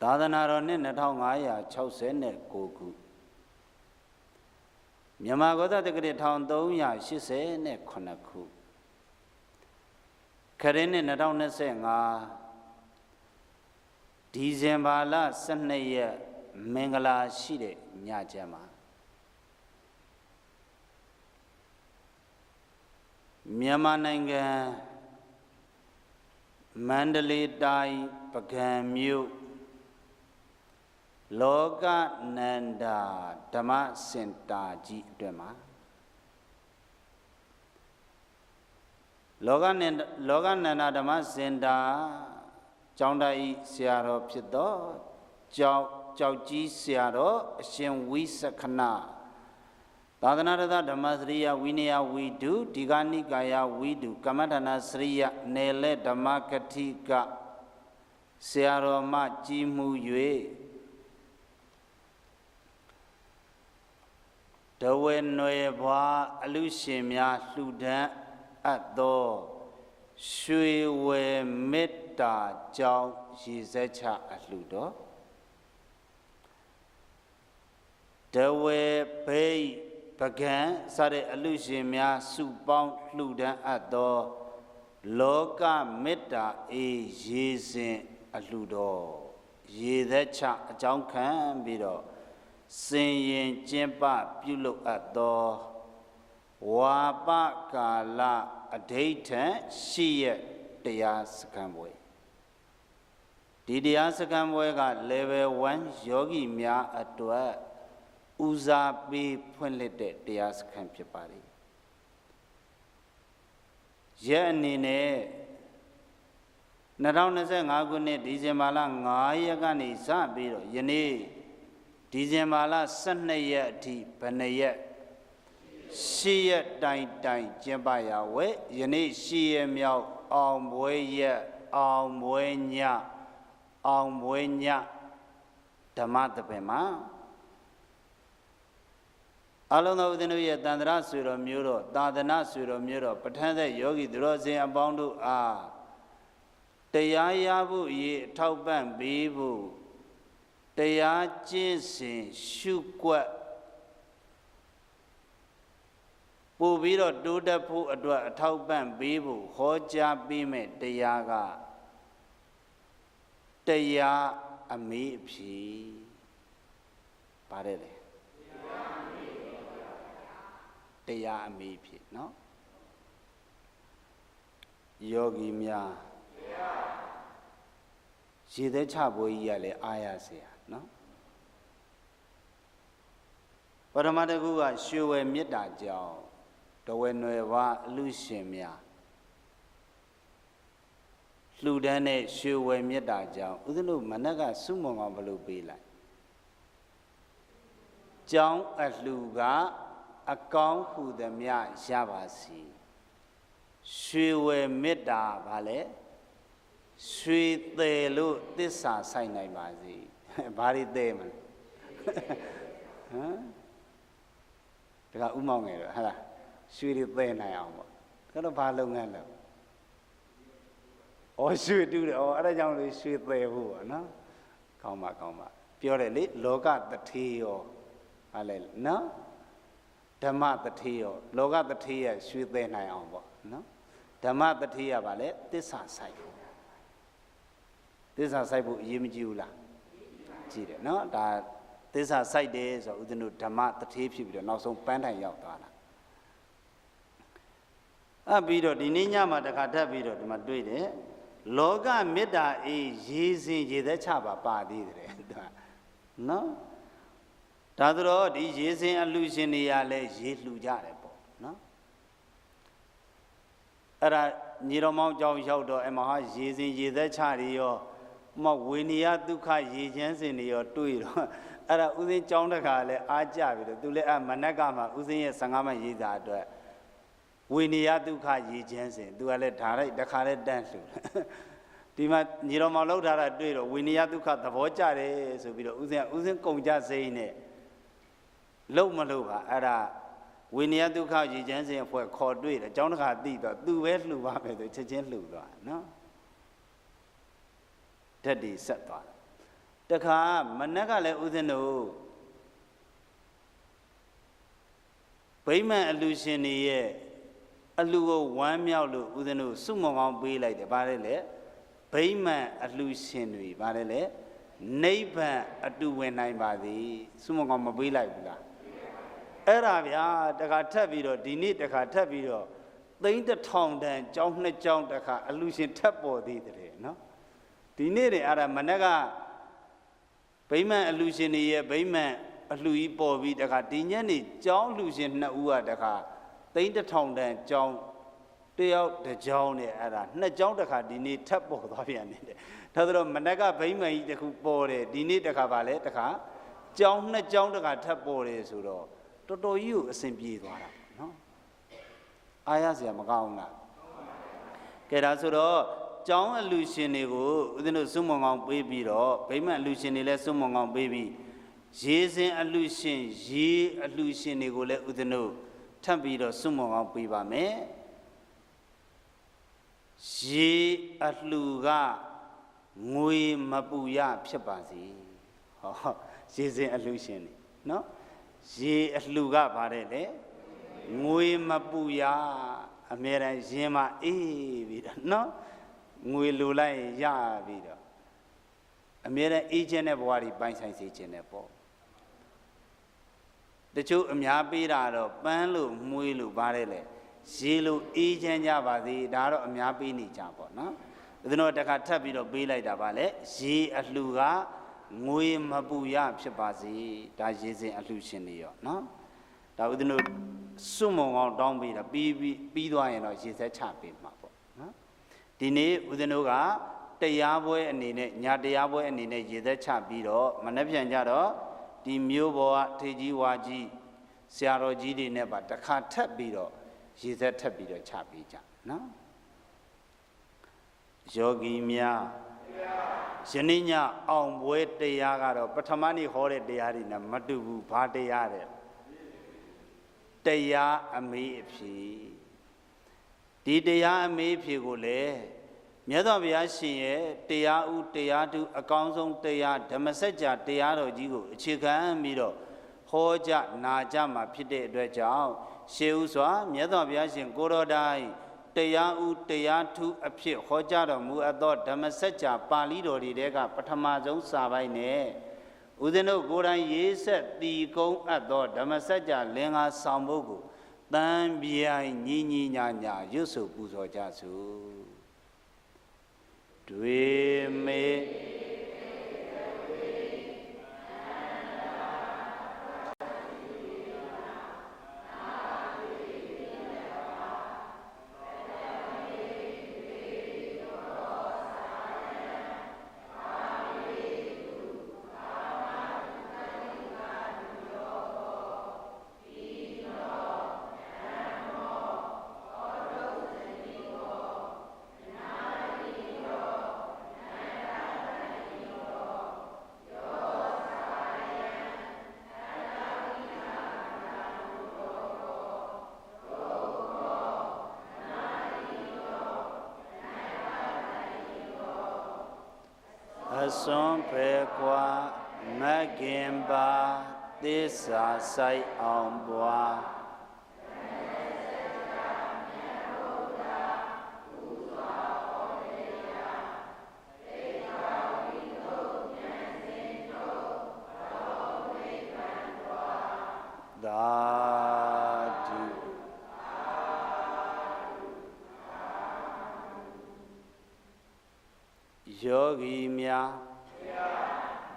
သာသနာတော်နှစ်2569ခုမြန်မာကောသတက္ကရာ1389ခုခရစ်နှစ်2025ဒီဇင်ဘာလ12ရက်မင်္ဂလာရှိတဲ့ညချမ်းမှာမြန်မာနိုင်ငံမန္တလေးတိုင်းပုဂံမြို့လောကနန္ဒာဓမ္မစင်တာကြီးအတွင်းမှာလောကနန္ဒာဓမ္မစင်တာကျောင်းသားဤဆရာတော်ဖြစ်သောကျောက်ကြီးဆရာတော်အရှင်ဝိသခဏသာသနာရသဓမ္မစရိယဝိနယဝိတုဒီဃနိကာယဝိတုကမ္မဌာနစရိယနယ်လက်ဓမ္မကတိကဆရာတော်မှကြီးမှု၍တဝဲနွယ်ဘွားအလူရှင်များလှူဒန်းအပ်သောရွှေဝဲမေတ္တာကြောင့်ရည်စက်ချအလှူတော်တဝဲဘိတ်ပကံစတဲ့အလူရှင်များစုပေါင်းလှူဒန်းအပ်သောလောကမေတ္တာအေးရေစဉ်အလှူတော်ရည်စက်ချအကြောင်းခံပြီးတော့စင်ရင်ကျင်းပပြုလုပ်အပ်သောဝါပကာလအဓိဋ္ဌံရှိရတရားစခန်းပွဲဒီတရားစခန်းပွဲက level 1ယောဂီများအတွက်ဦးစားပေးဖွင့်လှစ်တဲ့တရားစခန်းဖြစ်ပါတယ်ရက်အနေနဲ့2025ခုနှစ်ဒီဇင်ဘာလ9ရက်ကနေစပြီးတော့ယနေ့ဒီဇင်ဘာလ12ရက်အထိဘယ်နှစ်ရက်10ရက်တိုင်ကျင်းပရဝဲယနေ့10ရက်မြောက်အောင်ပွဲရက်အောင်ပွဲညဓမ္မသဘင်မှာအလုံးစုံဦးဇင်းတို့ရဲ့တန်ត្រဆွေတော်မျိုးတော်သာသနာဆွေတော်မျိုးတော်ပဋ္ဌာန်းသက်ယောဂီသူတော်စင်အပေါင်းတို့အားတရားရဖို့အရေးအထောက်ပံ့ပေးဖို့တရားကျင့်စဉ်ရှုကွက်ပို့ပြီးတော့တိုးတက်ဖို့အတွက်အထောက်ပံ့ပေးဖို့ဟောကြားပေးမဲ့တရားကတရားအမေးအဖြေပါတယ်လေတရားအမေးအဖြေနော်ယောဂီများရည်သက်ချပွဲကြီးကလည်းအားရစရာနော်ပရမတကုကရွှေဝဲမေတ္တာကြောင့်တဝဲနွယ်ဝအလူရှင်များလှူဒန်းတဲ့ရွှေဝဲမေတ္တာကြောင့်ဦးဇင်းတို့မနက်ကစုမုံကောင်ဘလို့ပေးလိုက်ကျောင်းအလှူကအကောင်းဟုသမျှရပါစီရွှေဝဲမေတ္တာဗာလဲရွှေသေးလို့သစ္စာဆိုင်နိုင်ပါစေဘာတွေသေးမလဲဟမ်ဒါကဥမောင်းငယ်တော့ဟာလားရွှေတွေသေးနိုင်အောင်ပေါ့ဒါတော့ဘာလုပ်ငန်းလဲဩရွှေတူးတယ်ဩအဲ့ဒါကြောင့်လေရွှေသေးဖို့ပေါ့နော်ကောင်းပါပြောတယ်လေလောကတထေရောဟာလဲနော်ဓမ္မတထေရောလောကတထေရရွှေသေးနိုင်အောင်ပေါ့နော်ဓမ္မတထေရပါလေသစ္စာဆိုင်သစ္စာဆိုင်ဖို့အရေးမကြီးဘူးလားကြည့်တယ်နော်ဒါသစ္စာဆိုင်တယ်ဆိုတော့ဦးဇင်းတို့ဓမ္မတထေးဖြစ်ပြီးတော့နောက်ဆုံးပန်းတိုင်ရောက်သွားတာပြီးတော့ဒီနေ့ညမှာတခါထပ်ပြီးတော့ဒီမှာတွေ့တယ်လောကမေတ္တာအေးရေစဉ်ရေသက်ချပါသေးတယ်နော်ဒါဆိုတော့ဒီရေစဉ်အလှရှင်တွေရလဲရေလှူကြတယ်ပေါ့ နော်အဲ့ဒါညီတော်မောင်ကြောင့်ရောက်တော့အမဟာရေစင်ရေသက်ချတွေရောမဝိနည်းဒုက္ခရေချမ်းစင်တွေရောတွေ့တော့အဲ့ဒါဥစဉ်ကြောင်းတခါလည်းအားကြပြီတော့သူလည်းအမနက်ကမှဥစဉ်ရဲ့15မှတ်ရေးစာအတွက်ဝိနည်းဒုက္ခရေချမ်းစင်သူကလည်းဓာလိုက်တခါလည်းတန်းလှူဒီမှာညီတော်မောင်လောက်ထားတာတွေ့တော့ဝိနည်းဒုက္ခသဘောကျတယ်ဆိုပြီးတော့ဥစဉ်ကုန်ကြစိမ့်နဲ့လုံးမလို့ပါအဲ့ဒါဝိနည်းဒုက္ခရေချမ်းစင်အဖွဲ့ခေါ်တွေ့တယ်အကြောင်းတခါသိတော့သူပဲလှူပါမယ်ဆိုချက်ချင်းလှူသွားနော်ဓာတ်ဒီဆက်သွားတခါမနက်ကလည်းဥစဉ်တို့ဗိမာန်အလူရှင်တွေရဲ့အလူကိုဝမ်းမြောက်လို့ဥစဉ်တို့စုမုံကောင်းပေးလိုက်တယ်ဗါလဲလေဗိမာန်အလူရှင်တွေဗါလဲလေနိဗ္ဗာန်အတူဝင်နိုင်ပါသည်စုမုံကောင်းမပေးလိုက်ဘူးလားအဲ့ဒါဗျာတခါထပ်ပြီးတော့ဒီနေ့တခါထပ်ပြီးတော့သိန်း1000တန်ကျောင်း2ကျောင်းတခါအလူရှင်ထပ်ပေါ်သေးတယ်နော်ဒီနေ့တွေအဲ့ဒါမနေ့ကဗိမာန်အလူရှင်တွေရဲ့ဗိမာန်အလှကြီးပေါ်ပြီးတခါဒီညနေကျောင်းလူရှင်2ဦးကတခါသိန်း1000တန်ကျောင်းတယောက်တစ်ကျောင်းနဲ့အဲ့ဒါ2ကျောင်းတခါဒီနေ့ထပ်ပေါ်သွားပြန်နေတယ်ဒါဆိုတော့မနေ့ကဗိမာန်ကြီးတစ်ခုပေါ်တယ်ဒီနေ့တခါပါလဲတခါကျောင်း2ကျောင်းတခါထပ်ပေါ်တယ်ဆိုတော့တော်တော်ကြီးကိုအစဉ်ပြေသွားတာနော်အားရစရာမကောင်းဘူးလားကဲဒါဆိုတော့ကျောင်းအလူရှင်တွေကိုဦးဇင်းတို့စုမုံကောင်းပေးပြီးတော့ဗိမာန်အလူရှင်တွေလည်းစုမုံကောင်းပေးပြီးရေစင်အလူရှင်ရေအလူရှင်တွေကိုလည်းဦးဇင်းတို့ထပ်ပြီးတော့စုမုံကောင်းပေးပါမယ်ရေအလူကငွေမပူရဖြစ်ပါစေဟောရေစင်အလူရှင်တွေနော်ရေအလှကပါတယ်လေငွေမပူရအမြဲတမ်းရင်မအေးပြီးတော့နော်ငွေလိုလိုက်ရပြီးတော့အမြဲတမ်းအေးချမ်းတဲ့ဘဝတွေပိုင်ဆိုင်စေခြင်းနဲ့ပေါ့တချို့အများပေးတာတော့ပန်းလို့မွေးလို့ပါတယ်လေရေလို့အေးချမ်းကြပါစေဒါတော့အများပေးနေကြပေါ့နော်ဒါတော့တခါထပ်ပြီးတော့ပေးလိုက်တာပါလေရေအလှကငွေမပူရဖြစ်ပါစေဒါရေစင်အလှရှင်တွေရောနော်ဒါဦးဇင်းတို့စွမုံအောင်တောင်းပေးတာပြီးသွားရင်တော့ရေဆက်ချပေးမှာပေါ့နော်ဒီနေ့ဦးဇင်းတို့ကတရားပွဲအနေနဲ့ညာတရားပွဲအနေနဲ့ရေဆက်ချပြီးတော့မနေ့ပြန်ကြတော့ဒီမျိုးပေါ်ကထေကြီးဝါကြီးဆရာတော်ကြီးတွေနဲ့ပါတခါထပ်ပြီးတော့ရေဆက်ထပ်ပြီးတော့ချပေးကြနော်ယောဂီများယနေ့ညအောင်ပွဲတရားကတော့ပထမနေ့ဟောတဲ့တရားတွေနဲ့မတူဘူးဘာတရားတဲ့တရားအမေးအဖြေဒီတရားအမေးအဖြေကိုလေမြတ်စွာဘုရားရှင်ရဲ့တရားဥတရားထုအကောင်းဆုံးတရားဓမ္မစကြာတရားတော်ကြီးကိုအခြေခံပြီးတော့ဟောကြနာကြမှာဖြစ်တဲ့အတွက်ကြောင့်ရှေးဥစွာမြတ်စွာဘုရားရှင်ကိုရောတိုင်းတရားဥတရားထုအဖြစ်ဟောကြားတော်မူအပ်သောဓမ္မစကြာပါဠိတော်တွေတဲကပထမဆုံးစာပိုင်းနဲ့ဦးဇင်းတို့ကိုယ်တိုင်ရေးဆက်တီကုံအပ်သောဓမ္မစကြာလင်္ကာဆောင်ဖို့ကိုတန်ပြိုင်ညီညီညာညာရွတ်ဆိုပူဇော်ကြစို့တွေမေစွန်ဖဲကွာမကင်ပါသစ္စာဆိုင်အောင်ပွားသာဓုယောဂီများ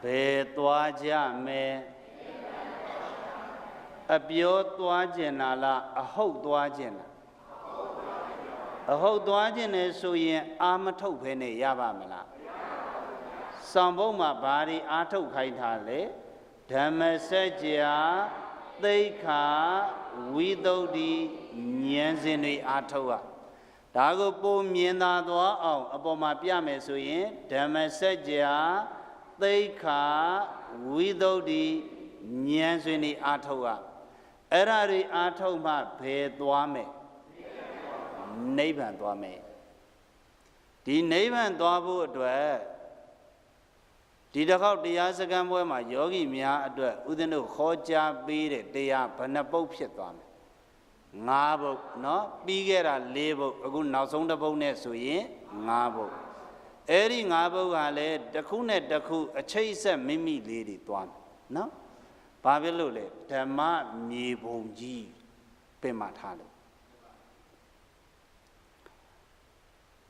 ဘယ်သွားကြမယ် အပြောသွားခြင်းလားအဟုတ်သွားခြင်းလားအဟုတ်သွားခြင်းနဲ့ဆိုရင်အာမထုတ်ဖဲနဲ့ရပါမလားဆောင်ဘုံမှာဘာတွေအာထုတ်ခိုင်းထားလဲဓမ္မစကြာသိက္ခာဝိသုဒ္ဓိဉာဏ်စဉ်တွေအာထုတ်ရဒါကိုပုံမြင်သာသွားအောင်အပေါ်မှာပြမယ်ဆိုရင်ဓမ္မစကြာသိက္ခာဝိသုဒ္ဓိဉာဏ်စဉ်တွေအာထုတ်ရအဲ့ဒါတွေအာထုတ်မှဘယ်သွားမယ်နိဗ္ဗာန်သွားမယ်ဒီနိဗ္ဗာန်သွားဖို့အတွက်ဒီတစ်ခေါက်တရားစခန်းပွဲမှာယောဂီများအတွက်ဥဒင်းတို့ခေါ်ကြားပေးတဲ့တရားဘယ်နှပုတ်ဖြစ်သွားမယ်5ပုတ်เนาะပြီးခဲ့တာ4ပုတ်အခုနောက်ဆုံးတစ်ပုတ်နဲ့ဆိုရင်5ပုတ်အဲ့ဒီ5ပုတ်ကလည်းတစ်ခုနဲ့တစ်ခုအချိတ်ဆက်မိမိလေးတွေသွားမယ်เนาะဘာဖြစ်လို့လဲဓမ္မမြေပုံကြီးပြင်မှထားလို့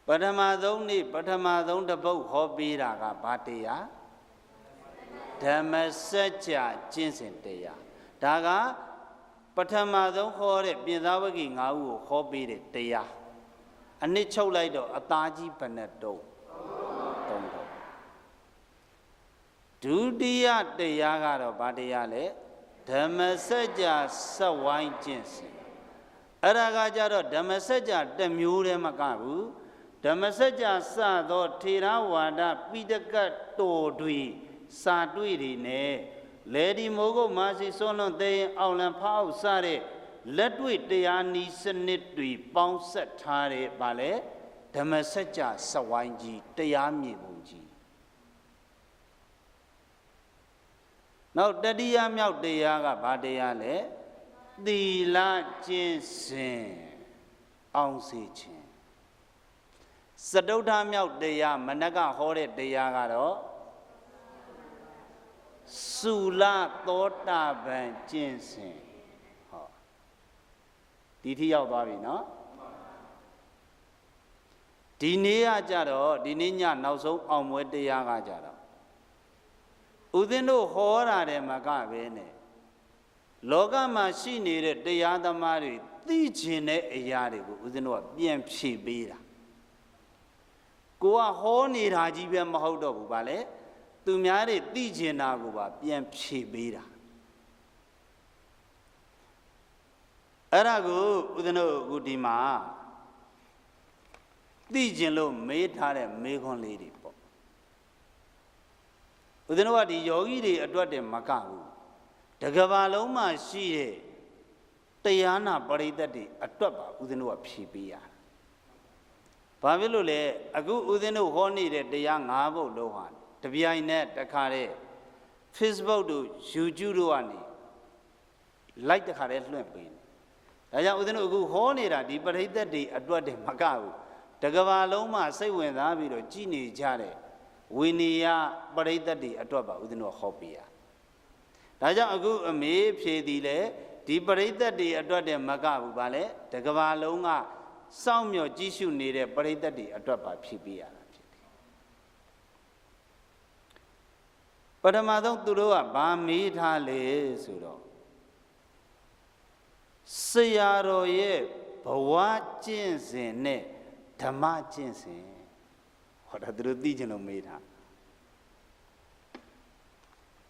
ပထမဆုံးနေ့ပထမဆုံးတစ်ပုတ်ဟောပေးတာကဘာတရားဓမ္မစကြာကျင့်စဉ်တရားဒါကပထမဆုံးခေါ်တဲ့ပြင်သာဝဂီ9ခုကိုခေါ်ပေးတဲ့တရားအနစ်ချုပ်လိုက်တော့အသားကြီးဘယ်နဲ့တုံး3တုံးဒုတိယတရားကတော့ဘာတရားလဲဓမ္မစကြာစက်ဝိုင်းကျင့်စဉ်အဲ့ဒါကကြတော့ဓမ္မစကြာတစ်မျိုးတည်းမကဘူးဓမ္မစကြာစသောထေရဝါဒပိဋကတ်တော်တွေစာတွေ့တွေနဲ့လေဒီမိုးကုတ်မာစီစွန်းလွန်သိရင်အောင်လံဖောက်စတဲ့လက်တွေ့တရားနီးစနစ်တွေပေါင်းဆက်ထားတဲ့ဗာလဲဓမ္မစကြာစဝိုင်းကြီးတရားမြေပုံကြီးနောက်တတိယမြောက်တရားကဘာတရားလဲသီလကျင့်စဉ်အောင်စေခြင်းစတုထမြောက်တရားမနကဟောတဲ့တရားကတော့သုလသောတာပန်ကျင့်စဉ်ဟောဒီထိရောက်သွားပြီနော်ဒီနေ့ကကြတော့ဒီနေ့ညနောက်ဆုံးအောင်ပွဲတရားကကြတော့ဦးဇင်းတို့ဟောတာတယ်မကပဲနဲ့လောကမှာရှိနေတဲ့တရားသမားတွေသိကျင်တဲ့အရာတွေကိုဦးဇင်းတို့ကပြန်ဖြေပေးတာကိုကဟောနေတာကြီးပဲမဟုတ်တော့ဘူးဗာလေသူများတွေသိကျင်တာကိုပါပြန်ဖြေပေးတာအဲ့ဒါကိုဦးဇင်းတို့အခုဒီမှာသိကျင်လို့မေးထားတဲ့မေးခွန်းလေးတွေပေါ့ဦးဇင်းတို့ကဒီယောဂီတွေအတွက်တည်းမကဘူးတကဘာလုံးမှာရှိတဲ့တရားနာပရိသတ်တွေအတွက်ပါဦးဇင်းတို့ကဖြေပေးရတာဘာဖြစ်လို့လဲအခုဦးဇင်းတို့ဟောနေတဲ့တရား5ပုဒ်လုံးဟာတပြိုင်နဲ့တခါတဲ့ Facebook တို့ YouTube တို့ကနေ like တခါတဲ့လွှင့်ပေးနေဒါကြောင့်ဦးဇင်းတို့အခုဟောနေတာဒီပရိသတ်တွေအတွက်တည်းမကဘူးတကဘာလုံးမှာစိတ်ဝင်စားပြီးတော့ကြည်နေကြတဲ့ဝိနည်းယပရိသတ်တွေအတွက်ပါဦးဇင်းတို့ဟောပေးရဒါကြောင့်အခုအမေဖြေသည်လေဒီပရိသတ်တွေအတွက်တည်းမကဘူးဗာလေတကဘာလုံးကစောင့်မျှော်ကြည့်ရှုနေတဲ့ပရိသတ်တွေအတွက်ပါဖြေပေးရတာဖြစ်တယ်ပထမဆုံးသူတို့ကဘာမေးထားလဲဆိုတော့ဆရာတော်ရဲ့ဘဝကျင့်စဉ်နဲ့ဓမ္မကျင့်စဉ်ဟောဒါသူတို့သိချင်လို့မေးထား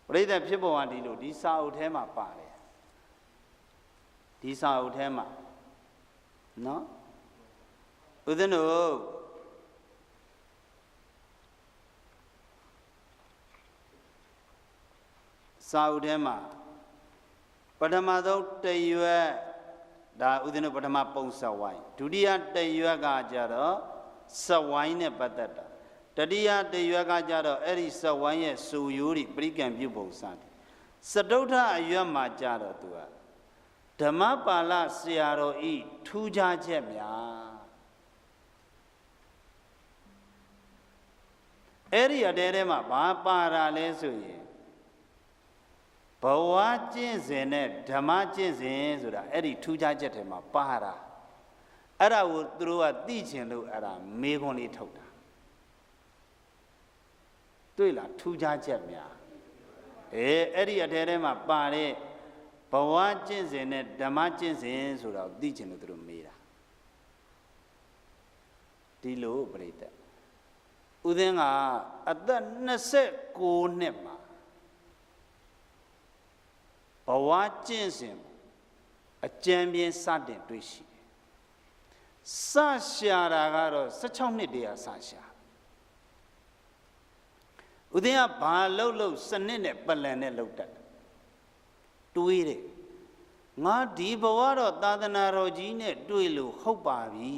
ပရိသတ်ဖြစ်ပေါ်ကဒီလိုဒီစာအုပ်ထဲမှာပါတယ်ဒီစာအုပ်ထဲမှာနော်ဦးဇင်းတို့စာအုပ်ထဲမှာပထမဆုံးတရွက်ဒါဦးဇင်းတို့ပထမပုံစဝိုင်းဒုတိယတရွက်ကကြတော့စဝိုင်းနဲ့ပတ်သက်တာတတိယတရွက်ကကြတော့အဲ့ဒီစဝိုင်းရဲ့စူရိုးတွေပရိကံပြုပုံစတယ်စတုထအရွက်မှာကြတော့သူကဓမ္မပါဠဆရာတော်ဤထူးခြားချက်များအဲ့ဒီအတဲထဲမှာဘာပါတာလဲဆိုရင်ဘဝကျင့်စဉ်နဲ့ဓမ္မကျင့်စဉ်ဆိုတာအဲ့ဒီထူးခြားချက်ထဲမှာပါတာအဲ့ဒါကိုသူတို့ကသိချင်လို့အဲ့ဒါမေးခွန်းလေးထုတ်တာတွေ့လားထူးခြားချက်များအဲ့ဒီအတဲထဲမှာပါတဲ့ဘ ဘဝကျင့်စဉ်နဲ့ဓမ္မကျင့်စဉ်ဆိုတာကိုသိချင်လို့သူတို့မေးတာဒီလိုပြိတ္တဥဒင်းကအသက်29နှစ်မှာဘဝကျင့်စဉ်အကျဉ်းပြင်းစတင်တွေ့ရှိတယ်စရှာတာကတော့16နှစ်တည်းကစရှာဥဒင်းကဘာလှုပ်စနစ်နဲ့ပလန်နဲ့လှုပ်တတ်တွေးတယ်ငါဒီဘဝတော့သာသနာတော်ကြီးနဲ့တွေ့လို့ဟုတ်ပါပြီ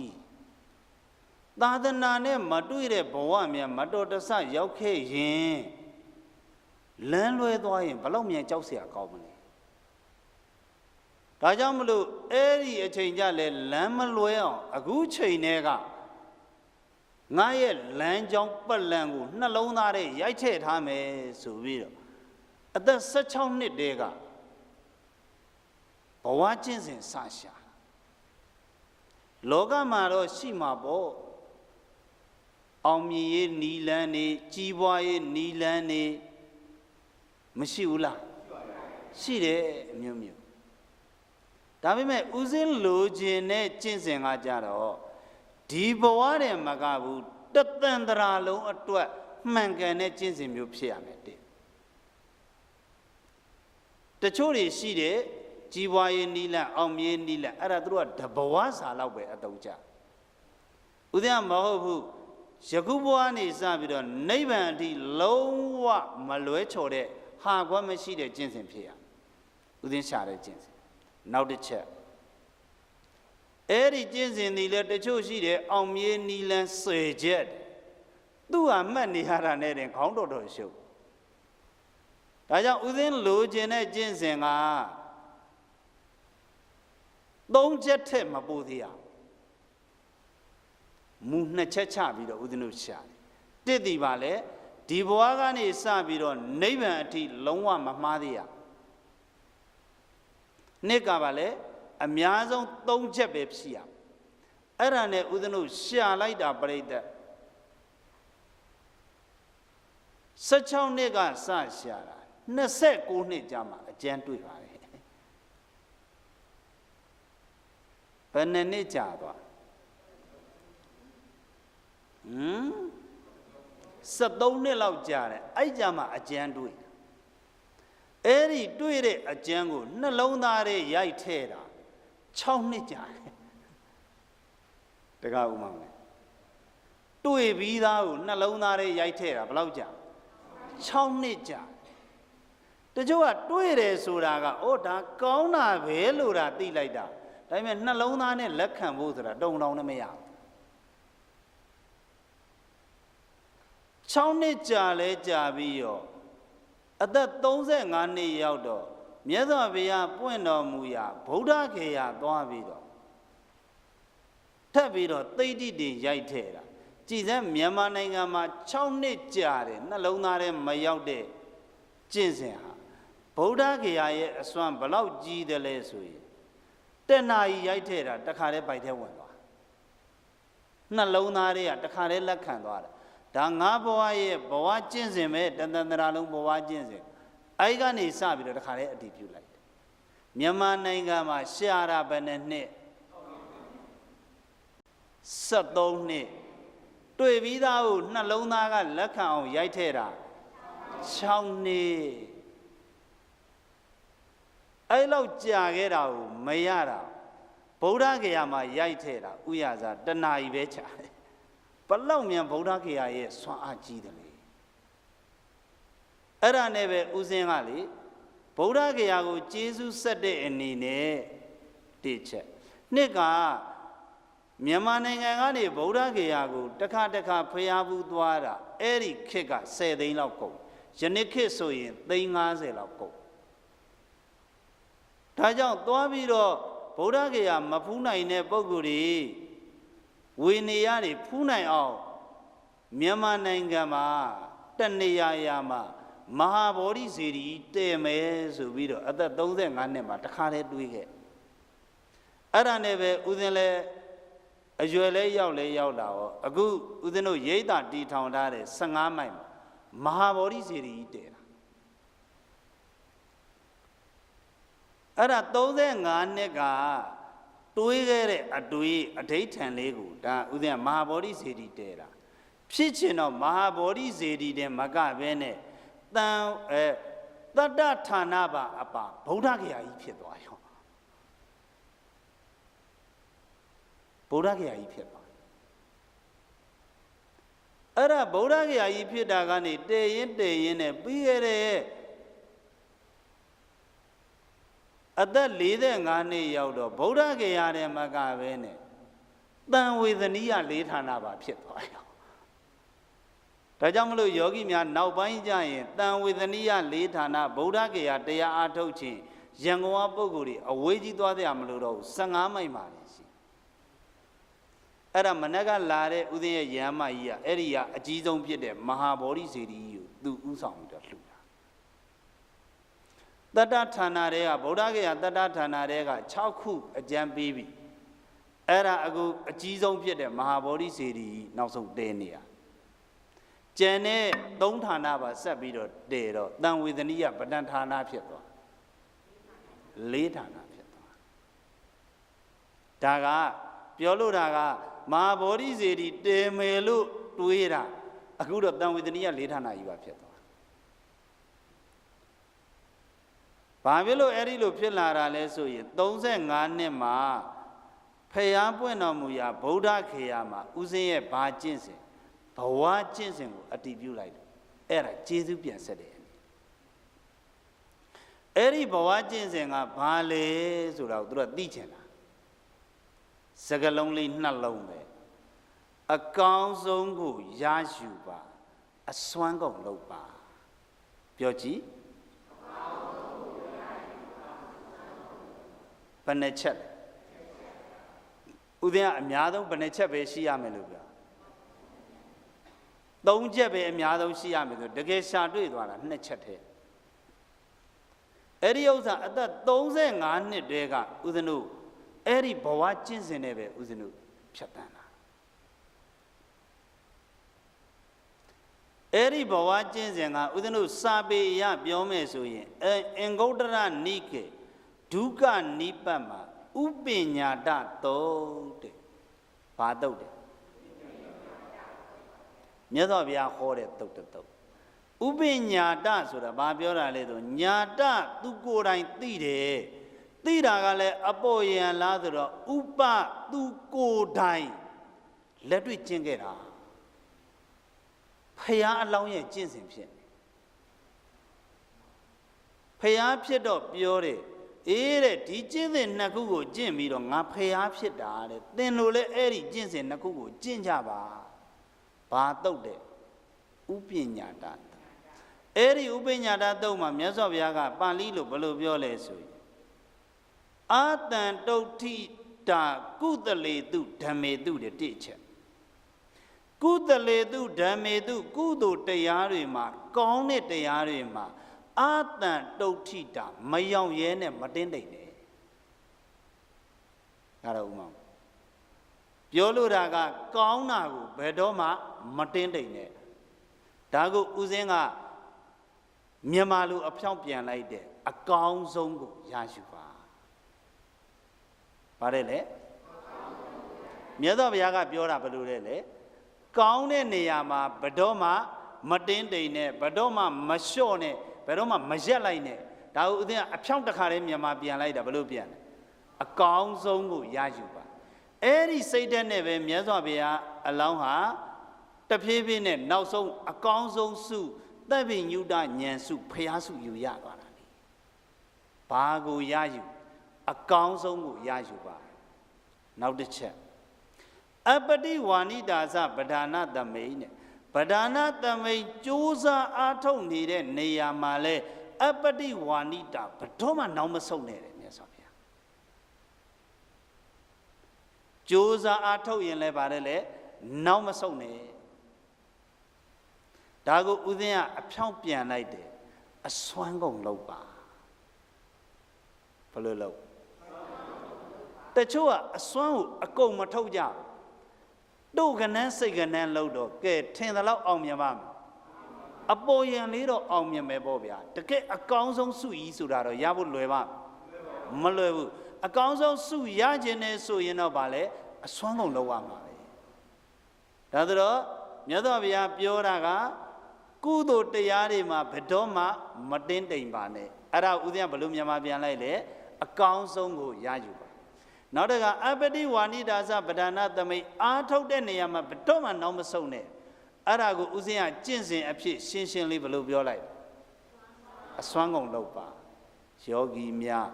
သာသနာနဲ့မတွေ့တဲ့ဘဝများမတော်တဆရောက်ခဲ့ရင်လမ်းလွဲသွားရင်ဘလောက်မြန်ကြောက်เสียကောင်းမလဲဒါကြောင့်မလို့အဲ့ဒီအချိန်ကြလဲလမ်းမလွဲအောင်အခုချိန်တည်းကငါရဲ့လမ်းကြောင်းပတ်လန်ကိုနှလုံးသားထဲရိုက်ထည့်ထားမယ်ဆိုပြီးတော့အသက်16နှစ်တည်းကဘဝကျင့်စဉ်စရှာလောကမှာတော့ရှိမှာပေါ့အောင်မြင်ရေးနီလန်းနေကြီးပွားရေးနီလန်းနေမရှိဘူးလားရှိတယ်အမျိုးမျိုးဒါပေမဲ့ဥစဉ်လိုချင်တဲ့ကျင့်စဉ်ကကြတော့ဒီဘဝတည်းမကဘူးတသန္တရာလုံးအတွက်မှန်ကန်တဲ့ကျင့်စဉ်မျိုးဖြစ်ရမယ်တဲ့တချို့တွေရှိတယ်ကြီးပွားရေးနီလန်းအောင်မြင်နီလန်းအဲ့ဒါသူတို့ကတဘဝစာလောက်ပဲအတုံးကြဥဒယမဟုတ်ဘူးယခုဘဝနေစပြီးတော့နိဗ္ဗာန်အထိလုံးဝမလွဲချော်တဲ့ဟာကွက်မရှိတဲ့ကျင့်စဉ်ဖြစ်ရဥဒင်းရှာတဲ့ကျင့်စဉ်နောက်တစ်ချက်အဲ့ဒီကျင့်စဉ်ဒီလေတချို့ရှိတယ်အောင်မြင်နီလန်း10ချက်သူ့ဟာမှတ်နေရတာနဲ့တင်ခေါင်းတော်တော်ရှုပ်ဒါကြောင့်ဥဒင်းလိုချင်တဲ့ကျင့်စဉ်က3ချက်ထက်မပိုသေးရမူ2ချက်ချပြီးတော့ဥဒင်းတို့ရှာတယ်တစ်ဒီပါလေဒီဘဝကနေစပြီးတော့နိဗ္ဗာန်အထိလုံးဝမမှားသေးရနှစ်ကပါလေအများဆုံး3ချက်ပဲဖြစ်ရအဲ့ဒါနဲ့ဥဒင်းတို့ရှာလိုက်တာပြိတ္တ16နှစ်ကစရှာတာ29နှစ်ကြာမှအကျဉ်းတွေ့ပါတယ်ဘယ်နှစ်ကြာသွား73နှစ်လောက်ကြာတယ်အဲ့ကြာမှအကျဉ်းတွေ့အဲ့ဒီတွေ့တဲ့အကျဉ်းကိုနှလုံးသားထဲရိုက်ထဲတာ6နှစ်ကြာတယ်တကားဥမောင်းလေတွေ့ပြီးသားကိုနှလုံးသားထဲရိုက်ထဲတာဘယ်လောက်ကြာ6နှစ်ကြာတချို့ကတွေ့တယ်ဆိုတာကဩဒါကောင်းတာပဲလို့ဒါသိလိုက်တာဒါပေမဲ့နှလုံးသားနဲ့လက်ခံဖို့ဆိုတာတုံတောင်နဲ့မရဘူး6နှစ်ကြာလဲကြာပြီးရောအသက်35နှစ်ရောက်တော့မြတ်စွာဘုရားပွင့်တော်မူရာဗုဒ္ဓခေယသွားပြီးတော့ထပ်ပြီးတော့သိတိတင်ရိုက်ထဲတာကြည်စမ်းမြန်မာနိုင်ငံမှာ6နှစ်ကြာတယ်နှလုံးသားထဲမရောက်တဲ့ကျင့်စဉ်ဟာဗုဒ္ဓခေယရဲ့အစွမ်းဘလောက်ကြီးတယ်လဲဆိုရင်တဏှာကြီးရိုက်ထဲတာတခါတည်းပိုက်ထဲဝင်သွားနှလုံးသားတွေကတခါတည်းလက်ခံသွားတာဒါငါဘဝရဲ့ဘဝကျင့်စဉ်ပဲတန်တန္တရာလုံးဘဝကျင့်စဉ်အဲဒီကနေစပြီးတော့တခါတည်းအတည်ပြုလိုက်တယ်မြန်မာနိုင်ငံမှာရှာတာဘယ်နှစ်73နှစ်တွေ့ပြီးသားကိုနှလုံးသားကလက်ခံအောင်ရိုက်ထဲတာ6နှစ်အဲ့လောက်ကြာခဲ့တာကိုမရတာဗုဒ္ဓဂေယမှာရိုက်ထဲတာဥရစာတဏှာကြီးပဲချာတယ်ဘလောက်မြန်ဗုဒ္ဓဂေယရဲ့ဆွမ်းအားကြီးတယ်လေအဲ့ဒါနဲ့ပဲဥစဉ်ကလေဗုဒ္ဓဂေယကိုကျေးဇူးဆက်တဲ့အနေနဲ့တစ်ချက်နှစ်ကမြန်မာနိုင်ငံကနေဗုဒ္ဓဂေယကိုတစ်ခါဖျားဘူးသွားတာအဲ့ဒီခေတ်က10သိန်းလောက်ကုန်ယနေ့ခေတ်ဆိုရင်350လောက်ကုန်ဒါကြောင့်သွားပြီးတော့ဗုဒ္ဓဂေယမဖူးနိုင်တဲ့ပုဂ္ဂိုလ်တွေဝေနေရတွေဖူးနိုင်အောင်မြန်မာနိုင်ငံမှာတနေရာမှာမဟာဗောဓိစေတီတည်မယ်ဆိုပြီးတော့အသက်35နှစ်မှာတခါတည်းတွေးခဲ့အဲ့ဒါနဲ့ပဲဥစဉ်လဲအရွယ်လဲရောက်လာရောအခုဥစဉ်တို့ရိတ်တာတီထောင်ထားတဲ့15မိုင်မဟာဗောဓိစေတီတည်တာ အဲ့ဒါ35နှစ်ကတွေးခဲ့တဲ့အတွေးအဋိဋ္ဌံလေးကိုဒါဥစဉ်မဟာဗောဓိစေတီတဲတာဖြစ်ချင်တော့မဟာဗောဓိစေတီတဲမကဘဲနဲ့တတ္တဌာနပါအပါဗုဒ္ဓဂယာကြီးဖြစ်သွားရောဗုဒ္ဓဂယာကြီးဖြစ်သွားအဲ့ဒါဗုဒ္ဓဂယာကြီးဖြစ်တာကနေတည်ရင်နဲ့ပြီးရတဲ့အသက်45နှစ်ရောက်တော့ဗုဒ္ဓဂယာတဲ့မကပဲနဲ့တန်ဝေဒနိယ4ဌာနပါဖြစ်သွားရောဒါကြောင့်မလို့ယောဂီများနောက်ပိုင်းကျရင်တန်ဝေဒနိယ4ဌာနဗုဒ္ဓဂယာတရားအားထုတ်ခြင်းရန်ကုန်ကပုဂ္ဂိုလ်တွေအဝေးကြီးသွားကြမလို့တော့15မိုင်ပါလေရှိအဲ့ဒါမနက်ကလာတဲ့ဥစဉ်ရဲ့ရဟန်းမကြီးကအဲ့ဒီကအကြီးဆုံးဖြစ်တဲ့မဟာဗောဓိစေတီကြီးကိုသူဥဆောင်ပြီးတော့လှူတာတတ္တဌာနတွေကဗုဒ္ဓဂယာတတ္တဌာနတွေက6ခုအကျမ်းပေးပြီအဲ့ဒါအခုအကြီးဆုံးဖြစ်တဲ့မဟာဗောဓိစေတီကြီးနောက်ဆုံးတဲနေရကျန်တဲ့3ဌာနပါဆက်ပြီးတော့တည်တော့တန်ဝေဒနိယပဋ္ဌာန်းဌာနဖြစ်သွား4ဌာနဖြစ်သွားဒါကပြောလို့တာကမဟာဗောဓိစေတီတည်မယ်လို့တွေးတာအခုတော့တန်ဝေဒနိယ4ဌာနကြီးပါဖြစ်သွားဘာဖြစ်လို့အဲ့ဒီလိုဖြစ်လာတာလဲဆိုရင်35နှစ်မှာဖျားပွင့်တော်မူရာဗုဒ္ဓခေယမှာဥစဉ်ရဲ့ဘာကျင့်စဉ်ဘဝကျင့်စဉ်ကိုအတည်ပြုလိုက်တယ်အဲ့ဒါကျေးဇူးပြန်ဆက်တယ်အဲ့ဒီဘဝကျင့်စဉ်ကဘာလဲဆိုတော့သူတို့သိချင်တာစကလုံးလေးနှလုံးပဲအကောင်းဆုံးကိုရယူပါအစွမ်းကုန်လုပ်ပါပြောကြည့်ဘယ်နှချက်ဥဒင်းကအများဆုံးဘယ်နှချက်ပဲရှိရမယ်လို့ပြော3ချက်ပဲအများဆုံးရှိရမယ်ဆိုတကယ်ရှာတွေ့သွားတာ2ချက်တည်းအဲ့ဒီဥစ္စာအသက်35နှစ်တည်းကဥဒင်းတို့အဲ့ဒီဘဝကျင့်စဉ်နဲ့ပဲဥဒင်းတို့ဖြတ်တန်းလာအဲ့ဒီဘဝကျင့်စဉ်ကဥဒင်းတို့စာပေရပြောမယ်ဆိုရင်အင်္ဂုတ္တရနိကေဒုက္ခနိပ္ပတ်မှာဥပညာတတုတ်တဲ့ဘာတုတ်တဲ့မြတ်စွာဘုရားဟောတဲ့တုတ်တုတ်ဥပညာတဆိုတာဘာပြောတာလဲဆိုညာတသူကိုယ်တိုင်သိတယ်သိတာကလည်းအပေါ်ယံလားဆိုတော့ဥပသူကိုယ်တိုင်လက်တွေ့ကျင့်ခဲ့တာဖရာအလောင်းရဲ့ကျင့်စဉ်ဖြစ်ဖရာဖြစ်တော့ပြောတယ်အေးတဲ့ဒီကျင့်စဉ်2ခုကိုကျင့်ပြီးတော့ငါဖရာဖြစ်တာတဲ့သင်တို့လည်းအဲ့ဒီကျင့်စဉ်2ခုကိုကျင့်ကြပါဘာတုတ်တဲ့ဥပညာတအဲ့ဒီဥပညာတတုတ်မှာမြတ်စွာဘုရားကပါဠိလိုဘယ်လိုပြောလဲဆိုရင်အာတန်တုဋ္ဌိတာကုသလေတုဓမ္မေတုတဲ့တိချက်ကုသလေတုဓမ္မေတုကုသိုလ်တရားတွေမှာကောင်းတဲ့တရားတွေမှာအာတန်တုဋ္ဌိတာမယောင်ရဲနဲ့မတင်းတိတ်နဲ့ဒါတော့ဥမာပြောလို့တာကကောင်းတာကိုဘယ်တော့မှမတင်းတိတ်နဲ့ဒါကိုဥစဉ်ကမြန်မာလူအဖြောင့်ပြန်လိုက်တဲ့အကောင်းဆုံးကိုရယူပါပါတယ်လေမြတ်စွာဘုရားကပြောတာဘယ်လိုလဲလေကောင်းတဲ့နေရာမှာဘယ်တော့မှမတင်းတိမ်နဲ့ဘယ်တော့မှမလျှော့နဲ့ဘယ်တော့မှမရက်လိုက်နဲ့ဒါကိုဦးသိန်းကအဖြောင့်တစ်ခါတည်းမြန်မာပြန်လိုက်တာဘယ်လိုပြန်လဲအကောင်းဆုံးကိုရယူပါအဲ့ဒီစိတ်ဓာတ်နဲ့ပဲမြတ်စွာဘုရားအလောင်းဟာတဖြည်းဖြည်းနဲ့နောက်ဆုံးအကောင်းဆုံးစုသဗ္ဗညုတဉာဏ်စုဖျားစုယူရသွားတာလေဘာကိုရယူအကောင်းဆုံးကိုရယူပါနောက်တစ်ချက်အပတိဝါဏိတာသဗဒာနသမိန်နဲ့ဗဒာနသမိန်ကြိုးစားအားထုတ်နေတဲ့နေရာမှာလဲအပတိဝါဏိတာဘယ်တော့မှနောက်မဆုတ်နဲ့တယ်မြတ်စွာဘုရားကြိုးစားအားထုတ်ရင်လည်းပါတယ်လေနောက်မဆုတ်နဲ့ဒါကိုဥစဉ်ကအဖြောင့်ပြန်လိုက်တယ်အစွမ်းကုန်လုပ်ပါဘယ်လိုလုပ်တချို့ကအစွမ်းကိုအကုန်မထုတ်ကြတို့ကနန်းစိတ်ကနန်းလို့တော့ကဲထင်သလောက်အောင်မြင်ပါမယ်အပေါ်ယံလေးတော့အောင်မြင်မယ်ပေါ့ဗျာတကယ်အကောင်းဆုံးစုကြီးဆိုတာတော့ရဖို့လွယ်ပါ မလွယ်ဘူးအကောင်းဆုံးစုရခြင်းနဲ့ဆိုရင်တော့ဗာလဲအစွမ်းကုန်လောက်ရမှာပဲဒါဆိုတော့မြတ်စွာဘုရားပြောတာကကုသိုလ်တရားတွေမှာဘယ်တော့မှမတင်းတိမ်ပါနဲ့အဲ့ဒါဥစဉ်ကဘလို့မြန်မာပြန်လိုက်လေအကောင်းဆုံးကိုရယူပါနောက်တစ်ခါအပတိဝါနိဒါသပဒါနသမိတ်အားထုတ်တဲ့နေရာမှာဘယ်တော့မှနောက်မဆုံးနဲ့အဲ့ဒါကိုဥစဉ်ကကျင့်စဉ်အဖြစ်ရှင်းရှင်းလေးဘလို့ပြောလိုက်အစွမ်းကုန်လောက်ပါယောဂီများ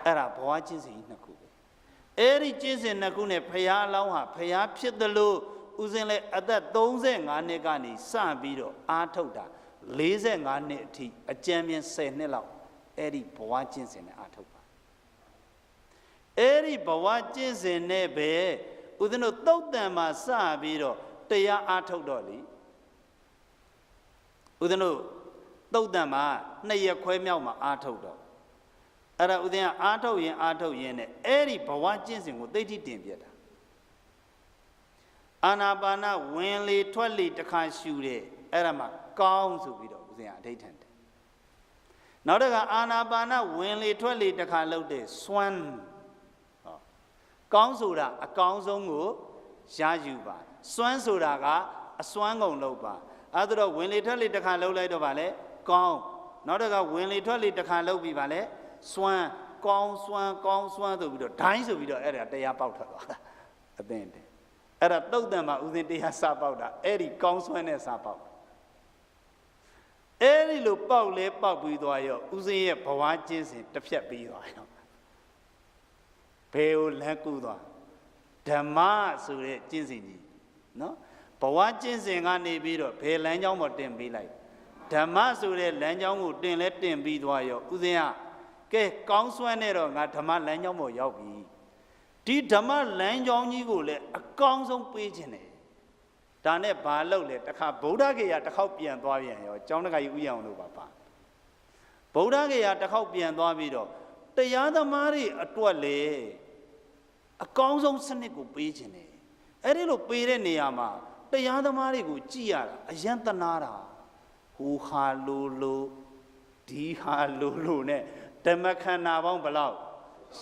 အဲ့ဒါဘဝကျင့်စဉ်ကြီးနှစ်ခုပဲအဲ့ဒီကျင့်စဉ်နှစ်ခုနဲ့ဖရာအလောင်းဟာဖရာဖြစ်တယ်လို့ဥစဉ်လဲအသက်35နှစ်ကနေစပြီးတော့အားထုတ်တာ45နှစ်အထိအကြံပြင်း10နှစ်လောက်အဲ့ဒီဘဝကျင့်စဉ်နဲ့အားထုတ်ပါအဲ့ဒီဘဝကျင့်စဉ်နဲ့ပဲဥစဉ်တို့သုတ်တံမှာစပြီးတော့တရားအားထုတ်တော့လေဥစဉ်တို့သုတ်တံမှာ2ရက်ခွဲမြောက်မှာအားထုတ်တော့အဲ့ဒါဥစဉ်ကအားထုတ်ရင်နဲ့အဲ့ဒီဘဝကျင့်စဉ်ကိုသိတိတင်ပြတာအာနာပါနဝင်လေထွက်လေတစ်ခါရှူတယ်အဲ့ဒါမှကောင်းဆိုပြီးတော့ဥစဉ်ကအဋိဋ္ဌံတယ်နောက်တစ်ခါအာနာပါနဝင်လေထွက်လေတစ်ခါလုပ်တဲ့စွမ်းကောင်းဆိုတာအကောင်းဆုံးကိုရယူပါစွမ်းဆိုတာကအစွမ်းကုန်လုပ်ပါအဲ့ဒါတော့ဝင်လေထွက်လေတစ်ခါလုပ်လိုက်တော့ဗာလဲကောင်းနောက်တစ်ခါဝင်လေထွက်လေတစ်ခါလုပ်ပြီးဗာလဲစွမ်းကောင်းစွမ်းဆိုပြီးတော့ဒိုင်းဆိုပြီးတော့အဲ့ဒါတရားပေါက်ထွက်သွားတာအသိတယ်အဲ့ဒါတုတ်တန်မှာဥစဉ်တရားစပေါက်တာအဲ့ဒီကောင်းစွမ်းနဲ့စပေါက်အဲ့ဒီလိုပေါက်လဲပေါက်ပြီးသွားရောဥစဉ်ရဲ့ဘဝကျင့်စဉ်တစ်ဖြတ်ပြီးသွားရောဘယ်ကိုလမ်းကူးသွားဓမ္မဆိုတဲ့ကျင့်စဉ်ကြီးနော်ဘဝကျင့်စဉ်ကနေပြီးတော့ဘယ်လမ်းကြောင်းပေါ်တင်ပေးလိုက်ဓမ္မဆိုတဲ့လမ်းကြောင်းကိုတင်လဲတင်ပြီးသွားရောဥစဉ်ကကဲကောင်းစွမ်းနဲ့တော့ငါဓမ္မလမ်းကြောင်းပေါ်ရောက်ပြီဒီဓမ္မလမ်းကြောင်းကြီးကိုလည်းအကောင်းဆုံးပေးခြင်းတယ်ဒါနဲ့ဘာလုပ်လဲတခါဗုဒ္ဓဂေယတစ်ခေါက်ပြန်သွားပြန်ရောကျောင်းတက္ကကြီးဥယျာဉ်လို့ပါဗုဒ္ဓဂေယတစ်ခေါက်ပြန်သွားပြီးတော့တရားသမားတွေအတွက်လေအကောင်းဆုံးစနစ်ကိုပေးခြင်းတယ်အဲ့ဒီလိုပေးတဲ့နေရာမှာတရားသမားတွေကိုကြည်ရတာအယံတနာတာဟူဟာလိုဒီဟာလိုနဲ့ဓမ္မခန္ဓာပေါင်းဘလောက်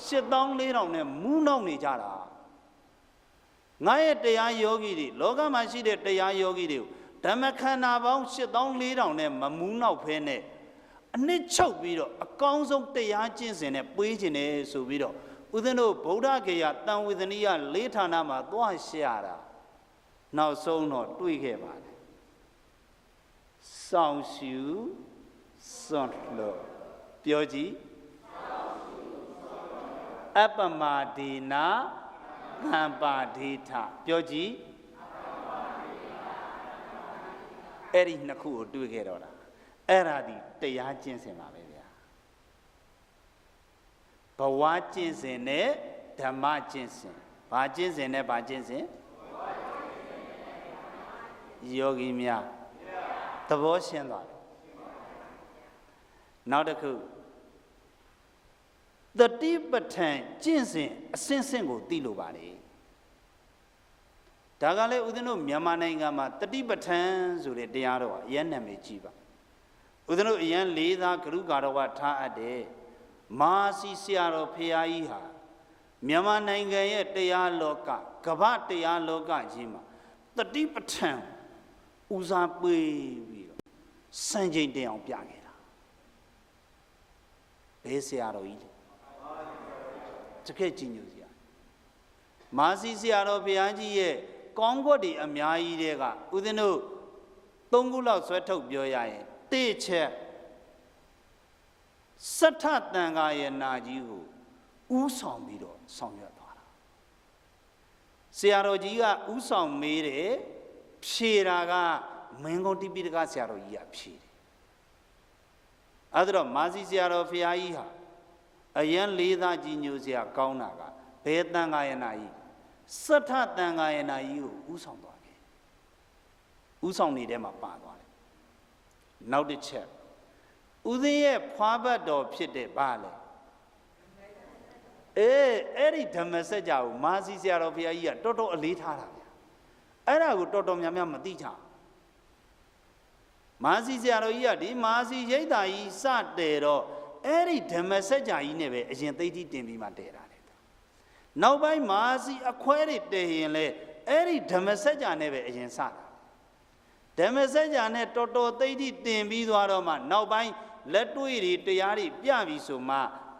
84,000နဲ့မူးနောက်နေကြတာငါရဲ့တရားယောဂီတွေလောကမှာရှိတဲ့တရားယောဂီတွေကိုဓမ္မခန္ဓာပေါင်း84,000နဲ့မမူးနောက်ဖဲနဲ့အနှစ်ချုပ်ပြီးတော့အကောင်းဆုံးတရားကျင့်စဉ်နဲ့ပွေးခြင်းနဲ့ဆိုပြီးတော့ဦးဇင်းတို့ဗုဒ္ဓဂေယတန်ဝေဒနိယ၄ဌာနမှာသွားရှာတာနောက်ဆုံးတော့တွေ့ခဲ့ပါတယ်စောင့်ရှုစွန့်လို့ပြောကြည့်အပမဒေနာကံပါဒေထပြောကြည့်အဲ့ဒီနှစ်ခုကိုတွေ့ခဲ့တော့တာအဲ့ဒါဒီတရားကျင့်စဉ်ပါပဲဗျာဘဝကျင့်စဉ်နဲ့ဓမ္မကျင့်စဉ်ဘာကျင့်စဉ်နဲ့ဘာကျင့်စဉ်ယောဂီများသဘောရှင်းသွားတယ်နောက်တစ်ခုတတိပဋ္ဌာန်ကျင့်စဉ်အစဉ်စဉ်ကိုသိလို့ပါလေဒါကလည်းဦးဇင်းတို့မြန်မာနိုင်ငံမှာတတိပဋ္ဌာန်ဆိုတဲ့တရားတော်ကအရင်နာမည်ကြီးပါဦးဇင်းတို့အရင်လေးသားဂရုကာတော်ကထားအပ်တယ်မာစီဆရာတော်ဖရာကြီးဟာမြန်မာနိုင်ငံရဲ့တရားလောကကမ္ဘာတရားလောကကြီးမှာတတိပဋ္ဌာန်ဦးစားပေးပြီးတော့စံချိန်တင်အောင်ပြခဲ့တာဘယ်ဆရာတော်ကြီးလဲတကယ်ကြည်ညိုစရာမာစီဆရာတော်ဘုရားကြီးရဲ့ကောင်းကွက်တွေအများကြီးတဲ့ကဦးဇင်းတို့၃ခုလောက်ဆွဲထုတ်ပြောရရင်တိချက်စထတန်ခါရဲ့နာကြီးကိုဥဆောင်ပြီးတော့ဆောင်ရွက်သွားတာဆရာတော်ကြီးကဥဆောင်မေးတယ်ဖြေတာကမင်းကုန်းတိပိဋကဆရာတော်ကြီးကဖြေတယ်အဲ့ဒါတော့မာစီဆရာတော်ဘုရားကြီးဟာအယံလေးသားကြီးညိုစရာကောင်းတာကဘယ်တန်ခါယနာကြီးစထတန်ခါယနာကြီးကိုဥဆောင်သွားတယ်ဥဆောင်နေတဲ့မှာပါသွားတယ်နောက်တစ်ချက်ဦးဇင်းရဲ့ဖွားဘတ်တော်ဖြစ်တဲ့ဘာလဲအဲ့ဒီဓမ္မစကြာကိုမာစီဆရာတော်ဘုရားကြီးကတော်တော်အလေးထားတာဗျာအဲ့ဒါကိုတော်တော်များများမသိချမာစီဆရာတော်ကြီးကဒီမာစီရိတ်တာကြီးစတယ်တော့ အဲ့ဒီဓမ္မစကြာကြီးနဲ့ပဲအရင်သိတိတင်ပြီးမှတည်တာလေနောက်ပိုင်းမာစီအခွဲတွေတည်ရင်လေအဲ့ဒီဓမ္မစကြာနဲ့ပဲအရင်စတာဓမ္မစကြာနဲ့တော်တော်သိတိတင်ပြီးသွားတော့မှနောက်ပိုင်းလက်တွေ့တွေတရားတွေပြပြီးဆိုမှ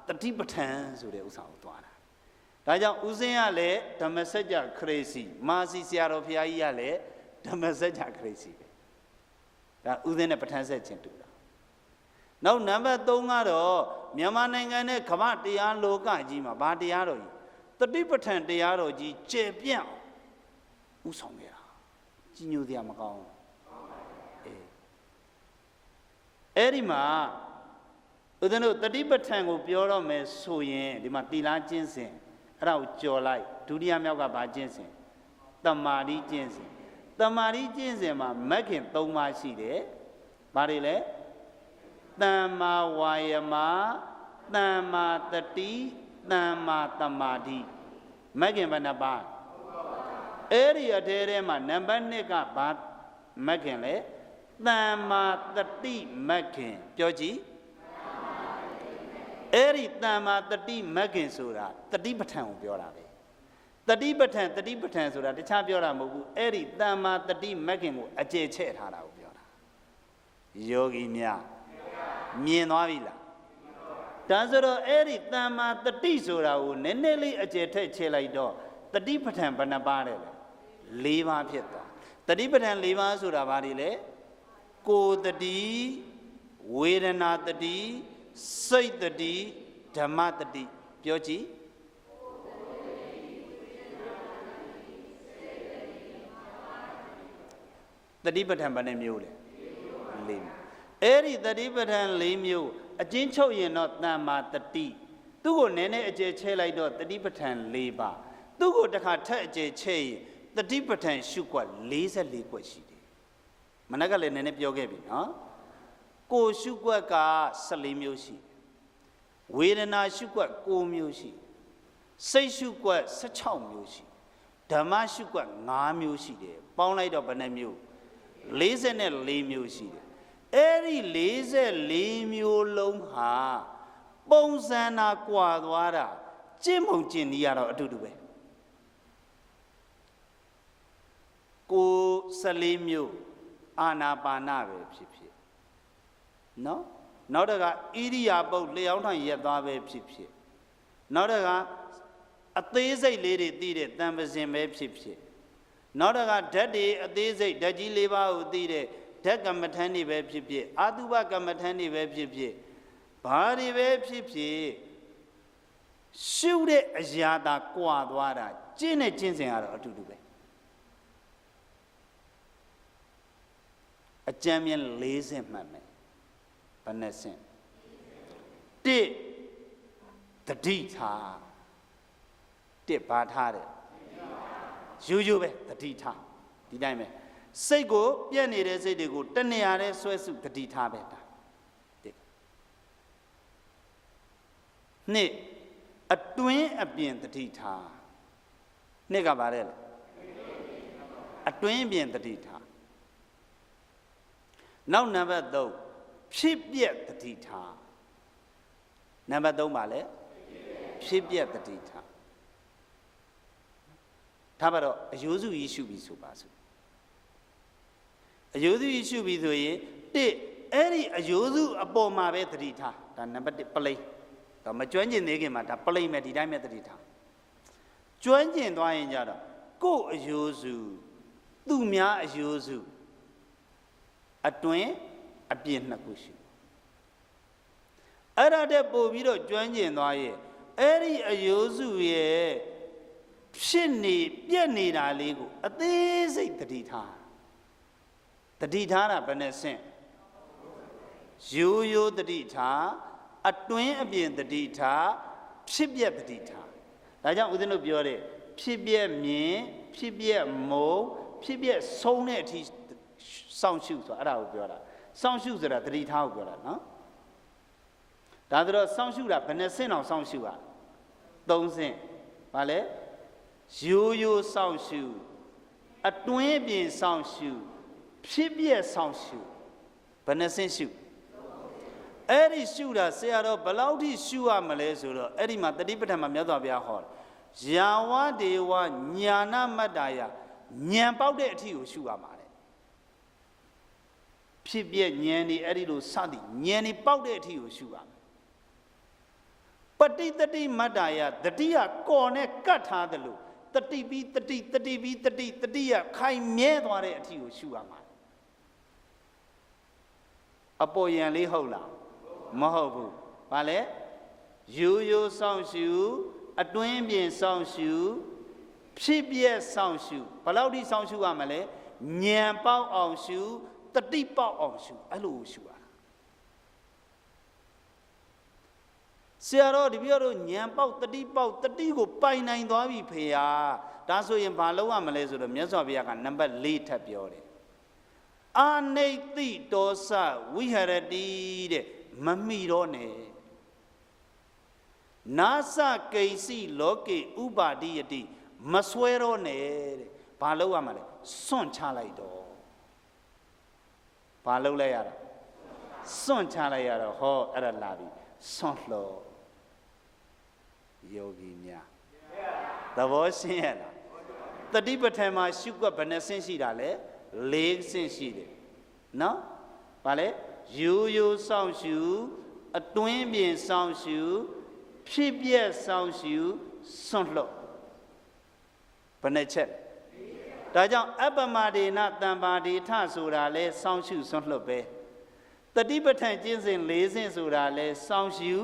တတိပဋ္ဌာန်ဆိုတဲ့ဥစ္စာကိုသွားတာဒါကြောင့်ဦးဇင်းကလည်းဓမ္မစကြာခရစ်စီမာစီဆရာတော်ဘုရားကြီးကလည်းဓမ္မစကြာခရစ်စီပဲဒါဦးဇင်းနဲ့ပဋ္ဌာန်းဆက်ခြင်းတူတာနောက်နံပါတ်3ကတော့မြန်မာနိုင်ငံနဲ့ကမ္ဘာတရားလောကကြီးမှာဘာတရားတော်ကြီးတတိပဋ္ဌာန်တရားတော်ကြီးကျေပြန့်ဥဆောင်ခဲ့တာကြီးညိုစရာမကောင်းအဲ့ဒီမှာဦးဇင်းတို့တတိပဋ္ဌာန်ကိုပြောတော့မယ်ဆိုရင်ဒီမှာတိလားကျင့်စဉ်အဲ့ဒါကိုကြော်လိုက်ဒုတိယမြောက်ကဘာကျင့်စဉ်တမာတိကျင့်စဉ်တမာတိကျင့်စဉ်မှာမဂ်ခင်3ပါးရှိတယ်ဘာတွေလဲတမ္မာဝါယမတမ္မာတတိတမ္မာတမာတိမဂ်ခင်ဘယ်နှပါးအဲ့ဒီအထဲထဲမှာနံပါတ်1ကဘာမဂ်ခင်လဲတမ္မာတတိမဂ်ခင်ပြောကြည့်အဲ့ဒီတမ္မာတတိမဂ်ခင်ဆိုတာတတိပဋ္ဌာန်ကိုပြောတာပဲတတိပဋ္ဌာန်ဆိုတာတခြားပြောတာမဟုတ်ဘူးအဲ့ဒီတမ္မာတတိမဂ်ခင်ကိုအကျယ်ချဲ့ထားတာကိုပြောတာယောဂီများမြင်သွားပြီလားဒါဆိုတော့အဲ့ဒီတမ္မာတတိဆိုတာကိုနည်းနည်းလေးအကျယ်ထည့်ချဲ့လိုက်တော့တတိပဋ္ဌာန်ဘယ်နှပါးလဲ၄ပါးဖြစ်သွားတတိပဋ္ဌာန်၄ပါးဆိုတာဘာတွေလဲကိုယ်တတိဝေဒနာတတိစိတ်တတိဓမ္မတတိပြောကြည့်တတိပဋ္ဌာန်ဘယ်နှမျိုးလဲ၄မျိုးအဲ့ဒီတတိပဋ္ဌာန်၄မျိုးအကျဉ်းချုပ်ရင်တော့တမ္မာတတိသူ့ကိုနည်းနည်းအကျယ်ချဲလိုက်တော့တတိပဋ္ဌာန်၄ပါးသူ့ကိုတစ်ခါထပ်အကျယ်ချဲရင်တတိပဋ္ဌာန်ရှုွက်44ကွက်ရှိတယ်မနက်ကလည်းနည်းနည်းပြောခဲ့ပြီနော်ကိုရှုွက်က14မျိုးရှိဝေဒနာရှုွက်9မျိုးရှိစိတ်ရှုွက်16မျိုးရှိဓမ္မရှုွက်5မျိုးရှိတယ်ပေါင်းလိုက်တော့ဘယ်နှမျိုး44မျိုးရှိတယ်အဲ့ဒီ44မျိုးလုံးဟာပုံစံနာကွာသွားတာကျင့်မုံကျင့်နေရတော့အတူတူပဲကို14မျိုးအာနာပါနပဲဖြစ်ဖြစ်နော်နောက်တကဣရိယာပုတ်လျှောင်းထိုင်ရက်သွားပဲဖြစ်ဖြစ်နောက်တကအသေးစိတ်လေးတွေသိတဲ့တန်ပစင်ပဲဖြစ်ဖြစ်နောက်တကဓာတ်တွေအသေးစိတ်ဓာတ်ကြီး၄ပါးကိုသိတဲ့ဓာတ်ကမ္မထန်တွေပဲဖြစ်ဖြစ်အာတုဘကမ္မထန်တွေပဲဖြစ်ဖြစ်ဘာတွေပဲဖြစ်ဖြစ်ရှုတဲ့အရာသာကွာသွားတာကျင့်တဲ့ကျင့်စဉ်ကတော့အတူတူပဲအကျမ်းမြင်40မှတ်မယ်ဘယ်နဲ့ဆင့်1တတိထား1ဘာထားတယ်ရိုးရိုးပဲတတိထားဒီတိုင်းပဲစိတ်ကိုပြည့်နေတဲ့စိတ်တွေကိုတဏှာနဲ့ဆွဲစုတတိထားပဲတာ2အတွင်းအပြင်တတိထား2ကဘာလဲအတွင်းအပြင်တတိထားနောက်နံပါတ်3ဖြစ်ပြက်တတိထားနံပါတ်3ပါလဲဖြစ်ပြက်တတိထားဒါပါတော့အယိုးစုကြီးရှုပြီးဆိုပါစို့အယိုးစုကြီးရှုပြီးဆိုရင်1အဲ့ဒီအယိုးစုအပေါ်မှာပဲတတိထားဒါနံပါတ်1ပလိဒါမကျွမ်းကျင်သေးခင်မှာဒါပလိမဲ့ဒီတိုင်းပဲတတိထားကျွမ်းကျင်သွားရင်ကြတော့ကိုယ့်အယိုးစုသူများအယိုးစုအတွင်းအပြင်2ခုရှိအဲ့ဒါတည်းပို့ပြီးတော့ကျွမ်းကျင်သွားရဲ့အဲ့ဒီအယိုးစုရဲ့ဖြစ်နေပြက်နေတာလေးကိုအသေးစိတ်တတိထားတာဘယ်နဲ့ဆင့်ရိုးရိုးတတိထားအတွင်းအပြင်တတိထားဖြစ်ပြက်တတိထားဒါကြောင့်ဦးဇင်းတို့ပြောတဲ့ဖြစ်ပြက်မြင်ဖြစ်ပြက်မုံဖြစ်ပြက်ဆုံးတဲ့အထိစောင့်ရှုဆိုတာအဲ့ဒါကိုပြောတာစောင့်ရှုဆိုတာတတိထားကိုပြောတာနော်ဒါဆိုတော့စောင့်ရှုတာဘယ်နှဆင့်အောင်စောင့်ရှုอ่ะ3ဆင့်ဗာလဲရိုးရိုးစောင့်ရှုအတွင်းပြင်စောင့်ရှုဖြစ်ပြက်စောင့်ရှုဘယ်နှဆင့်ရှု အဲ့ဒီရှုတာဆရာတော်ဘယ်လောက်ထိရှုရမလဲဆိုတော့အဲ့ဒီမှာတတိပဋ္ဌာန်မှာမြတ်စွာဘုရားဟောယာဝဒေဝညာနာမတ္တယဉာဏ်ပေါက်တဲ့အထိကိုရှုရမှာတဲ့ဖြစ်ပြဉာဏ်นี่အဲ့ဒီလိုစသည်ဉာဏ်นี่ပေါက်တဲ့အထိကိုရှုရမှာပฏิတတိမတ္တယတတိယကော်နဲ့ကတ်ထားတယ်လို့တတိပြီးတတိတတိပြီးတတိတတိယခိုင်မြဲသွားတဲ့အထိကိုရှုရမှာအပေါ်ယံလေးဟုတ်လားမဟုတ်ဘူး။ဘာလဲရိုးရိုးစောင့်ရှုအတွင်းပြင်စောင့်ရှုဖြစ်ပြက်စောင့်ရှုဘယ်လောက်ထိစောင့်ရှုရမလဲဉာဏ်ပေါက်အောင်ရှုတတိပေါက်အောင်ရှုအဲ့လိုရှုရတာဆရာတော်ဒီပြောတော့ဉာဏ်ပေါက်တတိပေါက်တတိကိုပိုင်နိုင်သွားပြီဖေဟာဒါဆိုရင်ဘာလုပ်ရမလဲဆိုတော့မြတ်စွာဘုရားကနံပါတ်၄ထပ်ပြောတယ်အာနိတိတောစဝိဟရတိတဲ့မမိတော့နဲ့နာစကိဉ္စီလောကေဥပါတိယတိမဆွဲတော့နဲ့တဲ့ဘာလုပ်ရမှာလဲစွန့်ချလိုက်တော့ဘာလုပ်လိုက်ရတာစွန့်ချလိုက်ရတော့ဟောအဲ့ဒါလာပြီစွန့်လို့ယောဂီများသဘောရှင်းရလားတတိပဋ္ဌာန်မှာရှုွက်ဘယ်နှဆင့်ရှိတာလဲ၄ဆင့်ရှိတယ်နော်ဘာလဲရိုးရိုးစောင့်ရှုအတွင်းပြင်စောင့်ရှုဖြစ်ပြက်စောင့်ရှုစွန့်လို့ဘယ်နှချက်ဒါကြောင့်အပ္ပမဒေနတံပါဒေထဆိုတာလဲစောင့်ရှုစွန့်လို့ပဲတတိပဋ္ဌာန်ကျင့်စဉ်၄ဆင့်ဆိုတာလဲစောင့်ရှု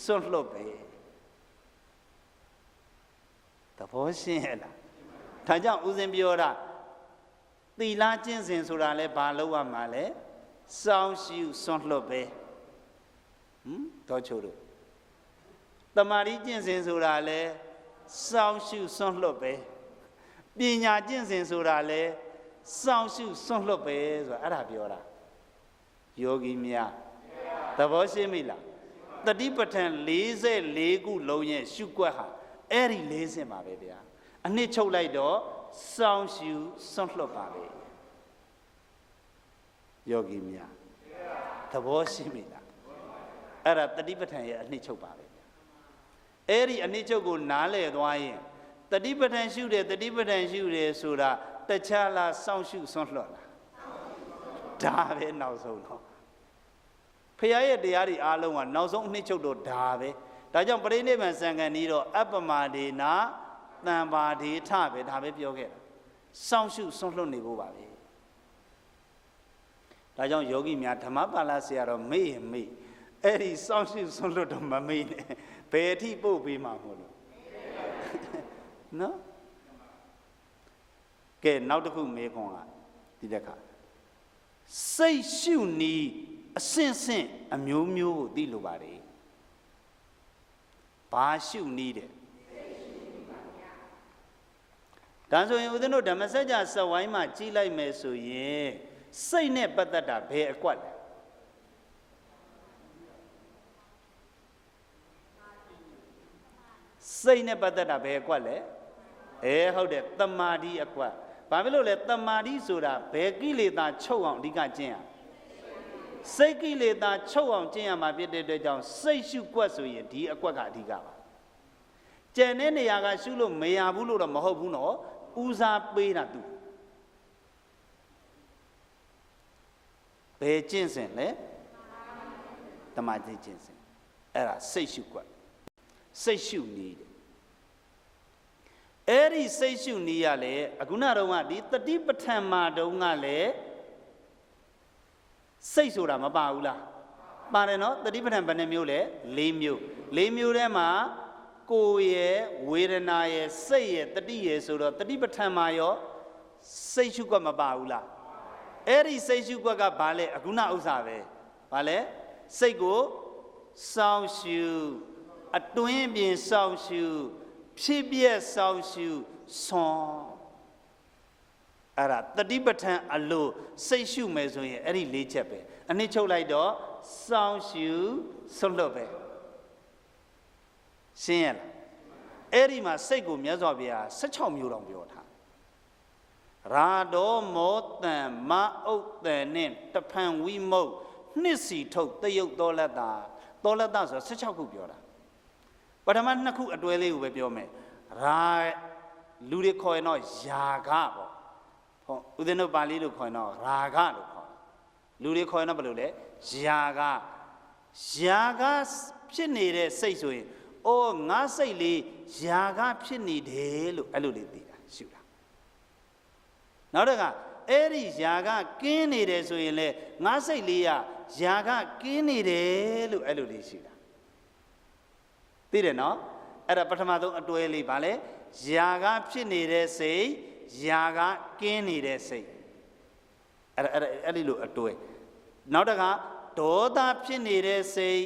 စွန့်လို့ပဲသဘောရှင်းရဲ့လားဒါကြောင့်ဦးဇင်းပြောတာသီလကျင့်စဉ်ဆိုတာလဲဘာလို့ရမှာလဲစောင့်ရှုစွန့်လွတ်ပဲတော့ချို့တို့တမာရီကျင့်စဉ်ဆိုတာလဲစောင့်ရှုစွန့်လွတ်ပဲပညာကျင့်စဉ်ဆိုတာလဲစောင့်ရှုစွန့်လွတ်ပဲဆိုတာအဲ့ဒါပြောတာယောဂီများသဘောရှင်းပြီလားတတိပဋ္ဌာန်44ခုလုံးရဲ့ရှုွက်ဟာအဲ့ဒီ၄ဆင့်ပါပဲဗျာအနှစ်ချုပ်လိုက်တော့စောင့်ရှုစွန့်လွတ်ပါပဲယောဂီများသဘောရှိပြီလားအဲ့ဒါတတိပဋ္ဌာန်ရဲ့အနှစ်ချုပ်ပါပဲဗျာအဲ့ဒီအနှစ်ချုပ်ကိုနားလည်သွားရင်တတိပဋ္ဌာန်ရှုတယ်တတိပဋ္ဌာန်ရှုတယ်ဆိုတာတခြားလားစောင့်ရှုစွန့်လွတ်လားဒါပဲနောက်ဆုံးတော့ဖရာရဲ့တရားတွေအားလုံးကနောက်ဆုံးအနှစ်ချုပ်တော့ဒါပဲဒါကြောင့်ပရိနိဗ္ဗာန်စံကန်ကြီးတော့အပ္ပမဒေနတံပါဒေထပဲဒါပဲပြောခဲ့တာစောင့်ရှုစွန့်လွတ်နေဖို့ပါပဲဒါကြောင့်ယောဂီများဓမ္မပါဠိဆရာတော်မေ့ရင်မေ့အဲ့ဒီစောင့်ရှုစွန့်လွတ်တော့မမေ့နဲ့ဘယ်အထိပို့ပေးမှာမို့လို့နော်ကဲနောက်တစ်ခုမေးခွန်းကဒီတက်ခါစိတ်ရှုနီးအဆင့်ဆင့်အမျိုးမျိုးကိုသိလိုပါတယ်ဘာရှုနီးတဲ့ဒါဆိုရင်ဦးဇင်းတို့ဓမ္မစကြာစက်ဝိုင်းမှာကြည့်လိုက်မယ်ဆိုရင်စိတ်နဲ့ပတ်သက်တာဘယ်အကွက်လဲစိတ်နဲ့ပတ်သက်တာဘယ်အကွက်လဲဟုတ်တယ်တမာတိအကွက်ဘာဖြစ်လို့လဲတမာတိဆိုတာဘယ်ကိလေသာချုပ်အောင်အဓိကကျင့်ရစိတ်ကိလေသာချုပ်အောင်ကျင့်ရမှာဖြစ်တဲ့အတွက်ကြောင့်စိတ်ရှုကွက်ဆိုရင်ဒီအကွက်ကအဓိကပါကျန်တဲ့နေရာကရှုလို့မရဘူးလို့တော့မဟုတ်ဘူးနော်ဦးစားပေးတာသူဘယ်ကျင့်စဉ်လဲတမာတိကျင့်စဉ်အဲ့ဒါစိတ်ရှုကွက်စိတ်ရှုနည်းအဲ့ဒီစိတ်ရှုနည်းရလေအခုနတော့ကဒီတတိပဋ္ဌာန်မှာတုန်းကလည်းစိတ်ဆိုတာမပါဘူးလားပါတယ်နော်တတိပဋ္ဌာန်ဘယ်နှမျိုးလဲ၄မျိုးထဲမှာကိုယ်ရဲ့ဝေဒနာရဲ့စိတ်ရဲ့တတိရဲ့ဆိုတော့တတိပဋ္ဌာန်မှာရောစိတ်ရှုကွက်မပါဘူးလားအဲ့ဒီစိတ်ရှုကွက်ကဘာလဲအခုနဥစ္စာပဲဘာလဲစိတ်ကိုစောင့်ရှုအတွင်းပြင်စောင့်ရှုဖြစ်ပြက်စောင့်ရှုဆွန်အဲ့ဒါတတိပဋ္ဌာန်အလိုစိတ်ရှုမယ်ဆိုရင်အဲ့ဒီ၄ချက်ပဲအနည်းချုပ်လိုက်တော့စောင့်ရှုဆွလွတ်ပဲရှင်းရလားအဲ့ဒီမှာစိတ်ကိုမြတ်စွာဘုရား16မျိုးတောင်ပြောထားရာဒေါမောတံမအုတ်တံနဲ့တဖန်ဝိမုတ် နှစ်စီထုတ်တယုတ်တော်လက်တာဆို16ခုပြောတာပထမ2ခုအတွဲလေးကိုပဲပြောမယ်ရာလူတွေခေါ်ရင်တော့ယာဂပေါ့ဟုတ်ဦးဇင်းတို့ပါဠိလိုခေါ်ရင်တော့ရာဂလို့ခေါ်လူတွေခေါ်ရင်တော့ဘယ်လိုလဲယာဂဖြစ်နေတဲ့စိတ်ဆိုရင်အိုးငါစိတ်လေးယာဂဖြစ်နေတယ်လို့အဲ့လိုလေးသိတာရှုတာနောက်တော့ကအဲ့ဒီယာဂကင်းနေတယ်ဆိုရင်လေငါစိတ်လေးကယာဂကင်းနေတယ်လို့အဲ့လိုလေးရှုတာသိတယ်နော်အဲ့ဒါပထမဆုံးအတွဲလေးဗာလဲယာဂဖြစ်နေတဲ့စိတ်ယာဂကင်းနေတဲ့စိတ်အဲ့ဒီလိုအတွဲနောက်တော့ကဒေါသဖြစ်နေတဲ့စိတ်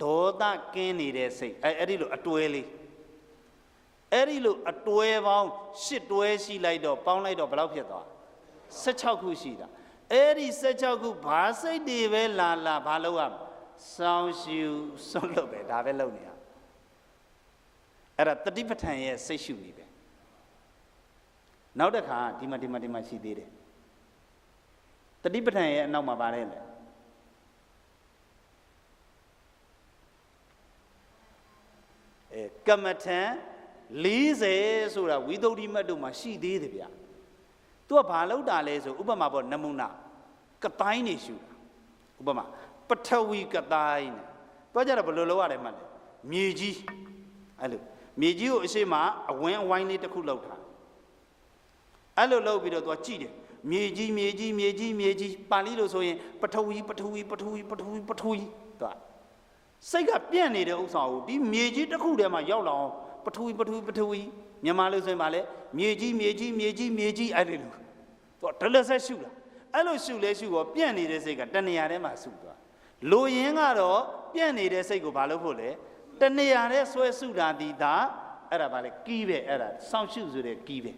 ဒေါသကင်းနေတဲ့စိတ်အဲ့ဒီလိုအတွဲလေးအဲ့ဒီလိုအတွဲပေါင်း8တွဲရှိလိုက်တော့ပေါင်းလိုက်တော့ဘယ်လောက်ဖြစ်သွား16ခုရှိတာအဲ့ဒီ16ခုဘာစိတ်တွေပဲလာဘာလို့ရမလဲစောင်းရှူစွန့်လို့ပဲဒါပဲလုပ်နေရအဲ့ဒါတတိပဋ္ဌာန်ရဲ့စိတ်ရှုနေပဲနောက်တစ်ခါဒီမှာရှိသေးတယ်တတိပဋ္ဌာန်ရဲ့အနောက်မှာပါတယ်လေကမ္မထံ40ဆိုတာဝိသုဒ္ဓိမတ်တို့မှာရှိသေးတယ်ဗျာသူကဘာလောက်တာလဲဆိုဥပမာပေါ့နမုနာကတိုင်းနေရှုတာဥပမာပထဝီကတိုင်းနဲ့တွားကြတော့ဘယ်လိုလုပ်ရတယ်မှလဲမြေကြီးအဲ့လိုမြေကြီးကိုအရှိမအဝင်းအဝိုင်းလေးတစ်ခုလောက်ထားအဲ့လိုလုပ်ပြီးတော့သူကကြည့်တယ်မြေကြီးပါဠိလိုဆိုရင်ပထဝီသူကစိတ်ကပြန့်နေတဲ့ဥစ္စာကိုဒီမြေကြီးတစ်ခုထဲမှာရောက်လာအောင်ပထဝီမြန်မာလိုဆိုရင်ဗာလဲမြေကြီးအဲ့ဒီလိုသူကဒလဆက်ရှုတာအဲ့လိုရှုတော့ပြန့်နေတဲ့စိတ်ကတဏှာထဲမှာစုသွားလိုရင်းကတော့ပြန့်နေတဲ့စိတ်ကိုဘာလို့ဖို့လဲတဏှာထဲဆွဲစုတာဒီသာအဲ့ဒါဗာလဲကီးပဲအဲ့ဒါစောင့်ရှုဆိုတဲ့ကီးပဲ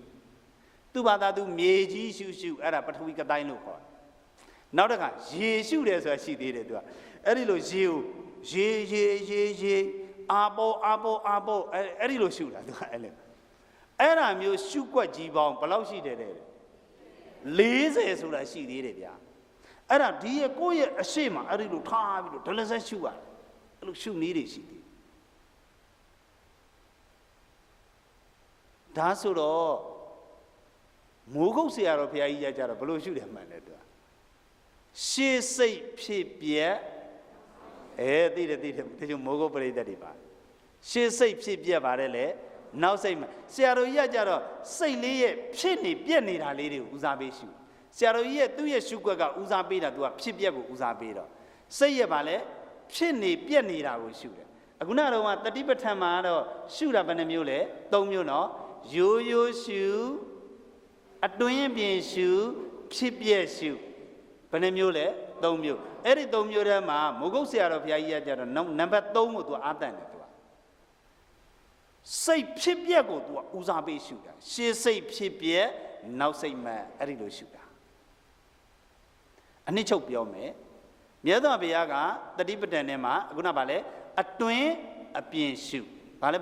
သူဘာသာသူမြေကြီးရှုအဲ့ဒါပထဝီကတိုင်းလို့ခေါ်တယ်နောက်တစ်ခါရေရှုတယ်ဆိုတာရှိသေးတယ်သူကအဲ့ဒီလိုရေကိုရေအာဘောအဲ့ဒီလိုရှုတာသူကအဲ့ဒါမျိုးရှုွက်ကြီးပေါင်းဘယ်လောက်ရှိတယ်လဲ40ဆိုတာရှိသေးတယ်ဗျာအဲ့ဒါဒီရဲ့ကိုယ့်ရဲ့အရှိမအဲ့ဒီလိုထားပြီးတော့ဒလဆက်ရှုရတယ်အဲ့လိုရှုနည်းတွေရှိသေးဒါဆိုတော့မိုးကုတ်ဆရာတော်ဘုရားကြီးရကြတော့ဘယ်လိုရှုတယ်မှန်လဲသူကရှေးစိတ်ဖြစ်ပြက်သိတယ်ဒီလိုမိုးကုတ်ပရိသတ်တွေပါရှေးစိတ်ဖြစ်ပြက်ပါတယ်လေနောက်စိတ်မှာဆရာတော်ကြီးကကြတော့စိတ်လေးရဲ့ဖြစ်နေပြက်နေတာလေးတွေကိုဦးစားပေးရှုဆရာတော်ကြီးရဲ့သူ့ရဲ့ရှုွက်ကဦးစားပေးတာသူကဖြစ်ပြက်ကိုဦးစားပေးတော့စိတ်ရဲ့ပါလေဖြစ်နေပြက်နေတာကိုရှုတယ်အခုနကတော့တတိပဋ္ဌာန်မှာတော့ရှုတာဘယ်နှမျိုးလဲ3မျိုးနော်ရိုးရှုအတွင်းပြင်ရှုဖြစ်ပြက်ရှုဘယ်နှမျိုးလဲ3မျိုးအဲ့ဒီ3မျိုးထဲမှာမိုးကုတ်ဆရာတော်ဘုရားကြီးကကြတော့နံပါတ်3ကိုသူအားတန်တယ်သူကစိတ်ဖြစ်ပြက်ကိုသူကဦးစားပေးရှုတာရှေးစိတ်ဖြစ်ပြက်နောက်စိတ်မှန်အဲ့ဒီလိုရှုတာအနှစ်ချုပ်ပြောမယ်မြတ်စွာဘုရားကတတိပဋ္ဌာန်ထဲမှာအခုနကဗာလဲအတွင်းအပြင်ရှုဗာလဲ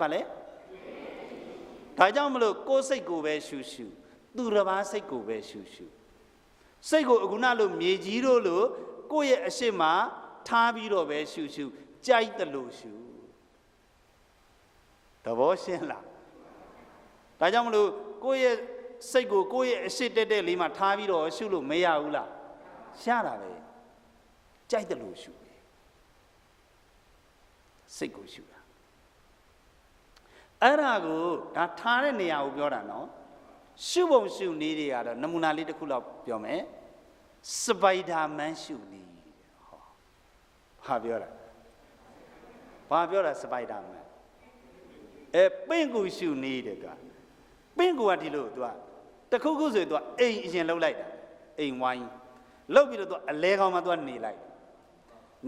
ဒါကြောင့်မလို့ကိုယ်စိတ်ကိုပဲရှုသူတစ်ပါးစိတ်ကိုပဲရှုစိတ်ကိုအခုနလိုမြေကြီးတို့လိုကိုယ့်ရဲ့အရှိမထားပြီးတော့ပဲရှုကြိုက်တယ်လို့ရှုသဘောရှင်းလားဒါကြောင့်မလို့ကိုယ့်ရဲ့စိတ်ကိုကိုယ့်ရဲ့အရှိတက်လေးမှာထားပြီးတော့ရှုလို့မရဘူးလားရတာပဲကြိုက်တယ်လို့ရှုစိတ်ကိုရှုတာအဲ့ဒါကိုဒါထားတဲ့နေရာကိုပြောတာနော်ရှုပုံရှုနည်းတွေကတော့နမူနာလေးတစ်ခုလောက်ပြောမယ်စပိုက်ဒါမန်ရှုနည်းဟောဘာပြောတာစပိုက်ဒါမန်ပင့်ကူရှုနည်းတဲ့သူကပင့်ကူကဒီလိုသူကတခုခုဆိုရင်သူကအိမ်အရင်လှုပ်လိုက်တာအိမ်ဝိုင်းလှုပ်ပြီးတော့သူကအလဲကောင်မှသူကနေလိုက်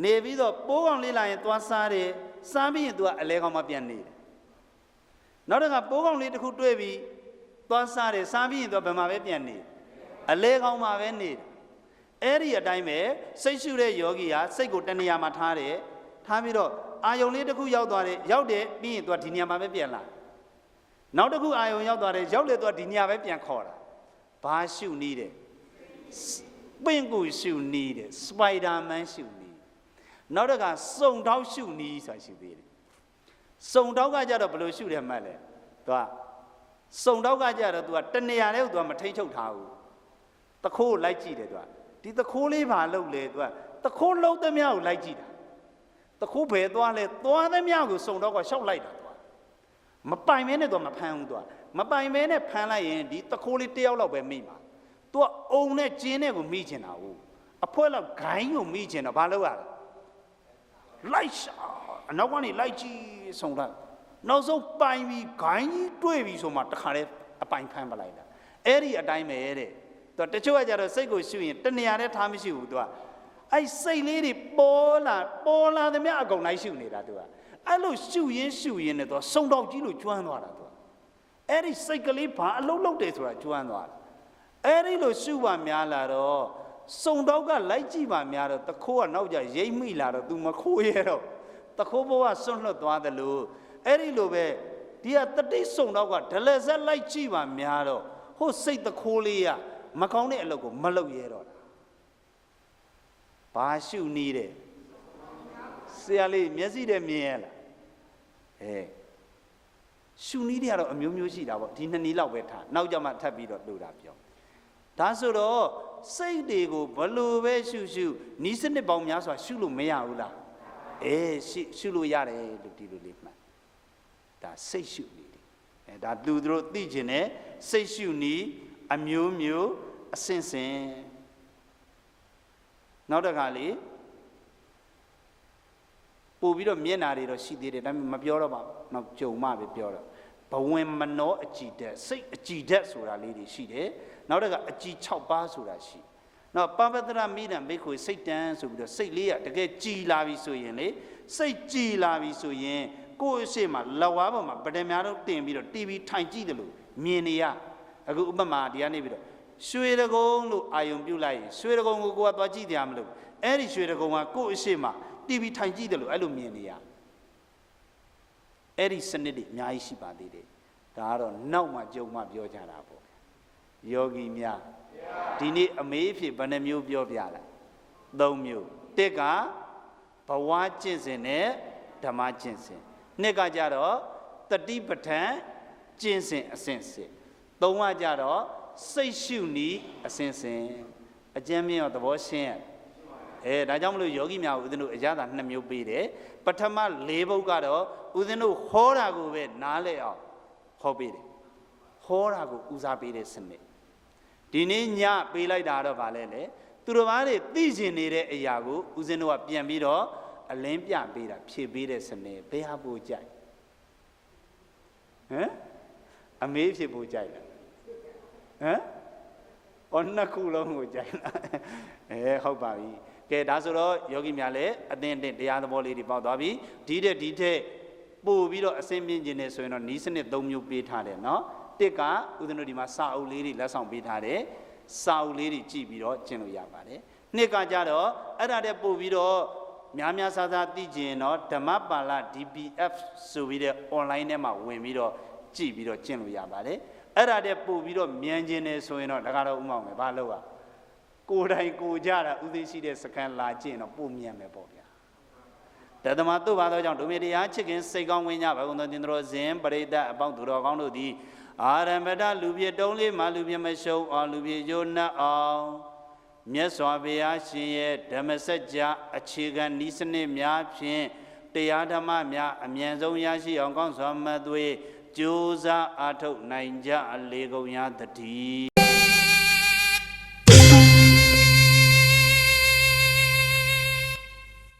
နေပြီးတော့ပိုးကောင်လေးလာရင်သွားစားတယ်စားပြီးရင်သူကအလဲကောင်မှပြန်နေတယ်နောက်တစ်ခါပိုးကောင်လေးတစ်ခုတွေ့ပြီးသွားစားတယ်စားပြီးရင်သူကဘယ်မှာပဲပြန်နေအလဲကောင်မှပဲနေအဲ့ဒီအတိုင်းပဲစိတ်ရှုတဲ့ယောဂီဟာစိတ်ကိုတဏှာမှာထားတယ်ထားပြီးတော့အာယုံလေးတစ်ခုရောက်သွားတယ်ရောက်တယ်ပြီးရင်သူကဒီနေရာမှာပဲပြန်လာနောက်တစ်ခုအာယုံရောက်သွားတယ်ရောက်လေသူကဒီနေရာပဲပြန်ခေါ်တာဘာရှုနည်းတဲ့ပင့်ကူရှုနည်းတဲ့စပိုက်ဒါမန်ရှုနည်း နောက်တစ်ခါစုံတောက်ရှုနီးဆိုတာရှိသေးတယ်စုံတောက်ကကြတော့ဘယ်လိုရှုတယ်မှတ်လဲသူကစုံတောက်ကကြတော့သူကတနေရာလေးကိုသူကမထိန်ချုပ်ထားဘူးတခိုးလိုက်ကြည့်တယ်သူကဒီတခိုးလေးဘာလုပ်လဲသူကတခိုးလုံးသမျှကိုလိုက်ကြည့်တာတခိုးဘယ်သွားလဲသွားသမျှကိုစုံတောက်ကရှောက်လိုက်တာသူကမပိုင်မဲနဲ့သူကမဖမ်းဘူးသူကမပိုင်မဲနဲ့ဖမ်းလိုက်ရင်ဒီတခိုးလေးတယောက်လောက်ပဲမိမှာသူကအုံနဲ့ကျင်းနဲ့ကိုမိချင်တာဟုတ်အဖွဲလောက်ဂိုင်းကိုမိချင်တော့ဘာလုပ်ရလဲလိုက်ရှာအနောက်ကနေလိုက်ကြည့်စုံလိုက်နောက်ဆုံးပိုင်ပြီးဂိုင်းကြီးတွေ့ပြီဆိုမှတခါတည်းအပိုင်ဖမ်းပလိုက်တာအဲ့ဒီအတိုင်းပဲတဲ့သူတချို့ကကြတော့စိတ်ကိုရှုရင်တနေရာနဲ့ထားမရှိဘူးသူကအဲ့စိတ်လေးတွေပေါ်လာသမျှအကုန်လိုက်ရှုနေတာသူကအဲ့လိုရှုရင်းနဲ့သူစုံတော့ကြီးလို့ကျွမ်းသွားတာသူကအဲ့ဒီစိတ်ကလေးဘာအလုံးလုံးတယ်ဆိုတာကျွမ်းသွားတာအဲ့ဒီလိုရှုပါများလာတော့စုံတော့ကလိုက်ကြည့်ပါများတော့တခိုးကနောက်ကျရိမ့်မိလာတော့ तू မခိုးရတော့တခိုးဘဝစွန့်လွတ်သွားတယ်လို့အဲ့ဒီလိုပဲဒီကတတိစုံတော့ကဒလဆက်လိုက်ကြည့်ပါများတော့ဟိုစိတ်တခိုးလေးကမကောင်းတဲ့အလုပ်ကိုမလုပ်ရတော့တာဘာရှုနေတယ်ဆရာလေးမျက်စိနဲ့မြင်ရလားရှုနည်းတွေကတော့အမျိုးမျိုးရှိတာပေါ့ဒီနှစ်နည်းလောက်ပဲထားနောက်ကြမှာထပ်ပြီးတော့လို့တာပြောဒါဆိုတော့စိတ်တွေကိုဘလို့ပဲရှုနီးစနစ်ပေါင်းများစွာရှုလို့မရဘူးလားရှုလို့ရတယ်လို့ဒီလိုလေးမှတ်ဒါစိတ်ရှုနည်းဒါသူတို့သိကျင်တဲ့စိတ်ရှုနည်းအမျိုးမျိုးအဆင့်ဆင့်နောက်တစ်ခါလေးပို့ပြီးတော့မျက်နာတွေတော့ရှိသေးတယ်ဒါပေမဲ့မပြောတော့ပါဘူးနောက်ကြုံမှပဲပြောတော့ဘဝင်မနောအကြည်ဓာတ်စိတ်အကြည်ဓာတ်ဆိုတာလေးတွေရှိတယ်နောက်တစ်ခါအကြည်6ပါးဆိုတာရှိနောက်ပပတ္တရမိဒံဘိက္ခွေစိတ်တန်းဆိုပြီးတော့စိတ်လေးကတကယ်ကြည်လာပြီဆိုရင်လေစိတ်ကြည်လာပြီဆိုရင်ကိုယ့်အရှိမလက်ဝါးပေါ်မှာပဒံများတော့တင်ပြီးတော့ TV ထိုင်ကြည့်တယ်လို့မြင်နေရအခုဥပမာဒီကနေပြီးတော့ရွှေတကုံလို့အာယုံပြုတ်လိုက်ရင်ရွှေတကုံကိုကိုကသွားကြည့်တရားမလို့အဲ့ဒီရွှေတကုံကကိုယ့်အရှိမ TV ထိုင်ကြည့်တယ်လို့အဲ့လိုမြင်နေရအဲ့ဒီစနစ်တွေအများကြီးရှိပါသေးတယ်ဒါကတော့နောက်မှကြုံမှပြောကြတာပေါ့ယောဂီများဒီနေ့အမေးဖြစ်ဘယ်နှမျိုးပြောပြလိုက်3မျိုးတစ်ကဘဝကျင့်စဉ်နဲ့ဓမ္မကျင့်စဉ်နှစ်ကကြတော့တတိပဋ္ဌာန်ကျင့်စဉ်အစဉ်စဉ်သုံးကကြတော့စိတ်ရှုနည်းအစဉ်စဉ်အကျဉ်းမြင့်ရောသဘောရှင်းရဒါကြောင့်မလို့ယောဂီများဦးဇင်းတို့အရသာ2မျိုးပေးတယ်ပထမ4ပုဒ်ကတော့ဦးဇင်းတို့ဟောတာကိုပဲနားလဲအောင်ဟောပေးတယ်ဟောတာကိုဦးစားပေးတဲ့စနစ်ဒီနေ့ညပေးလိုက်တာတော့ဗာလဲလေသူတော်ဘာတွေသိကျင်နေတဲ့အရာကိုဦးဇင်းတို့ကပြန်ပြီးတော့အလင်းပြပေးတာဖြည့်ပေးတဲ့စနစ်ဘယ်ဟာပိုကြိုက်အမေးဖြစ်ပိုကြိုက်လားနှစ်ခုလုံးကိုကြိုက်လားဟုတ်ပါပြီကဲဒါဆိုတော့ယောဂီများလည်းအသင်တရားသဘောလေးတွေပေါက်သွားပြီဒီတဲ့ပို့ပြီးတော့အစင်းပြင်းခြင်းနဲ့ဆိုရင်တော့နီးစနစ်3မျိုးပေးထားတယ်နော်တစ်ကဦးဇင်းတို့ဒီမှာစာအုပ်လေးတွေလက်ဆောင်ပေးထားတယ်စာအုပ်လေးတွေကြည့်ပြီးတော့ကျင့်လို့ရပါတယ်နှစ်ကကြတော့အဲ့ဒါတဲ့ပို့ပြီးတော့များဆာသိကျင်တော့ဓမ္မပါဠ DPF ဆိုပြီးတဲ့ online ထဲမှာဝင်ပြီးတော့ကြည့်ပြီးတော့ကျင့်လို့ရပါတယ်အဲ့ဒါတဲ့ပို့ပြီးတော့မြန်ခြင်းနဲ့ဆိုရင်တော့ဒါကတော့ဥမောင်းမယ်ဘာလို့ကိုယ်တိုင်ကိုကြတာဥသိရှိတဲ့စကံလာကျင့်တော့ပို့မြန်မယ်ပေါ့ဗျာတသမတုဘာသောကြောင့်ဒုမေတရားချစ်ခင်စိတ်ကောင်းဝင်ကြပါကုန်သောတင်တော်ဇင်ပရိသတ်အပေါင်းသူတော်ကောင်းတို့သည်အာရမတလူပြေတုံးလေးမှလူပြေမရှုံအောင်လူပြေကျိုးနှက်အောင်မြတ်စွာဘုရားရှင်ရဲ့ဓမ္မစကြာအခြေခံဤစနစ်များဖြင့်တရားဓမ္မများအမြန်ဆုံးရရှိအောင်ကောင်းစွာမှတ်သွေးကြိုးစားအားထုတ်နိုင်ကြလေကုန်ရာတည်း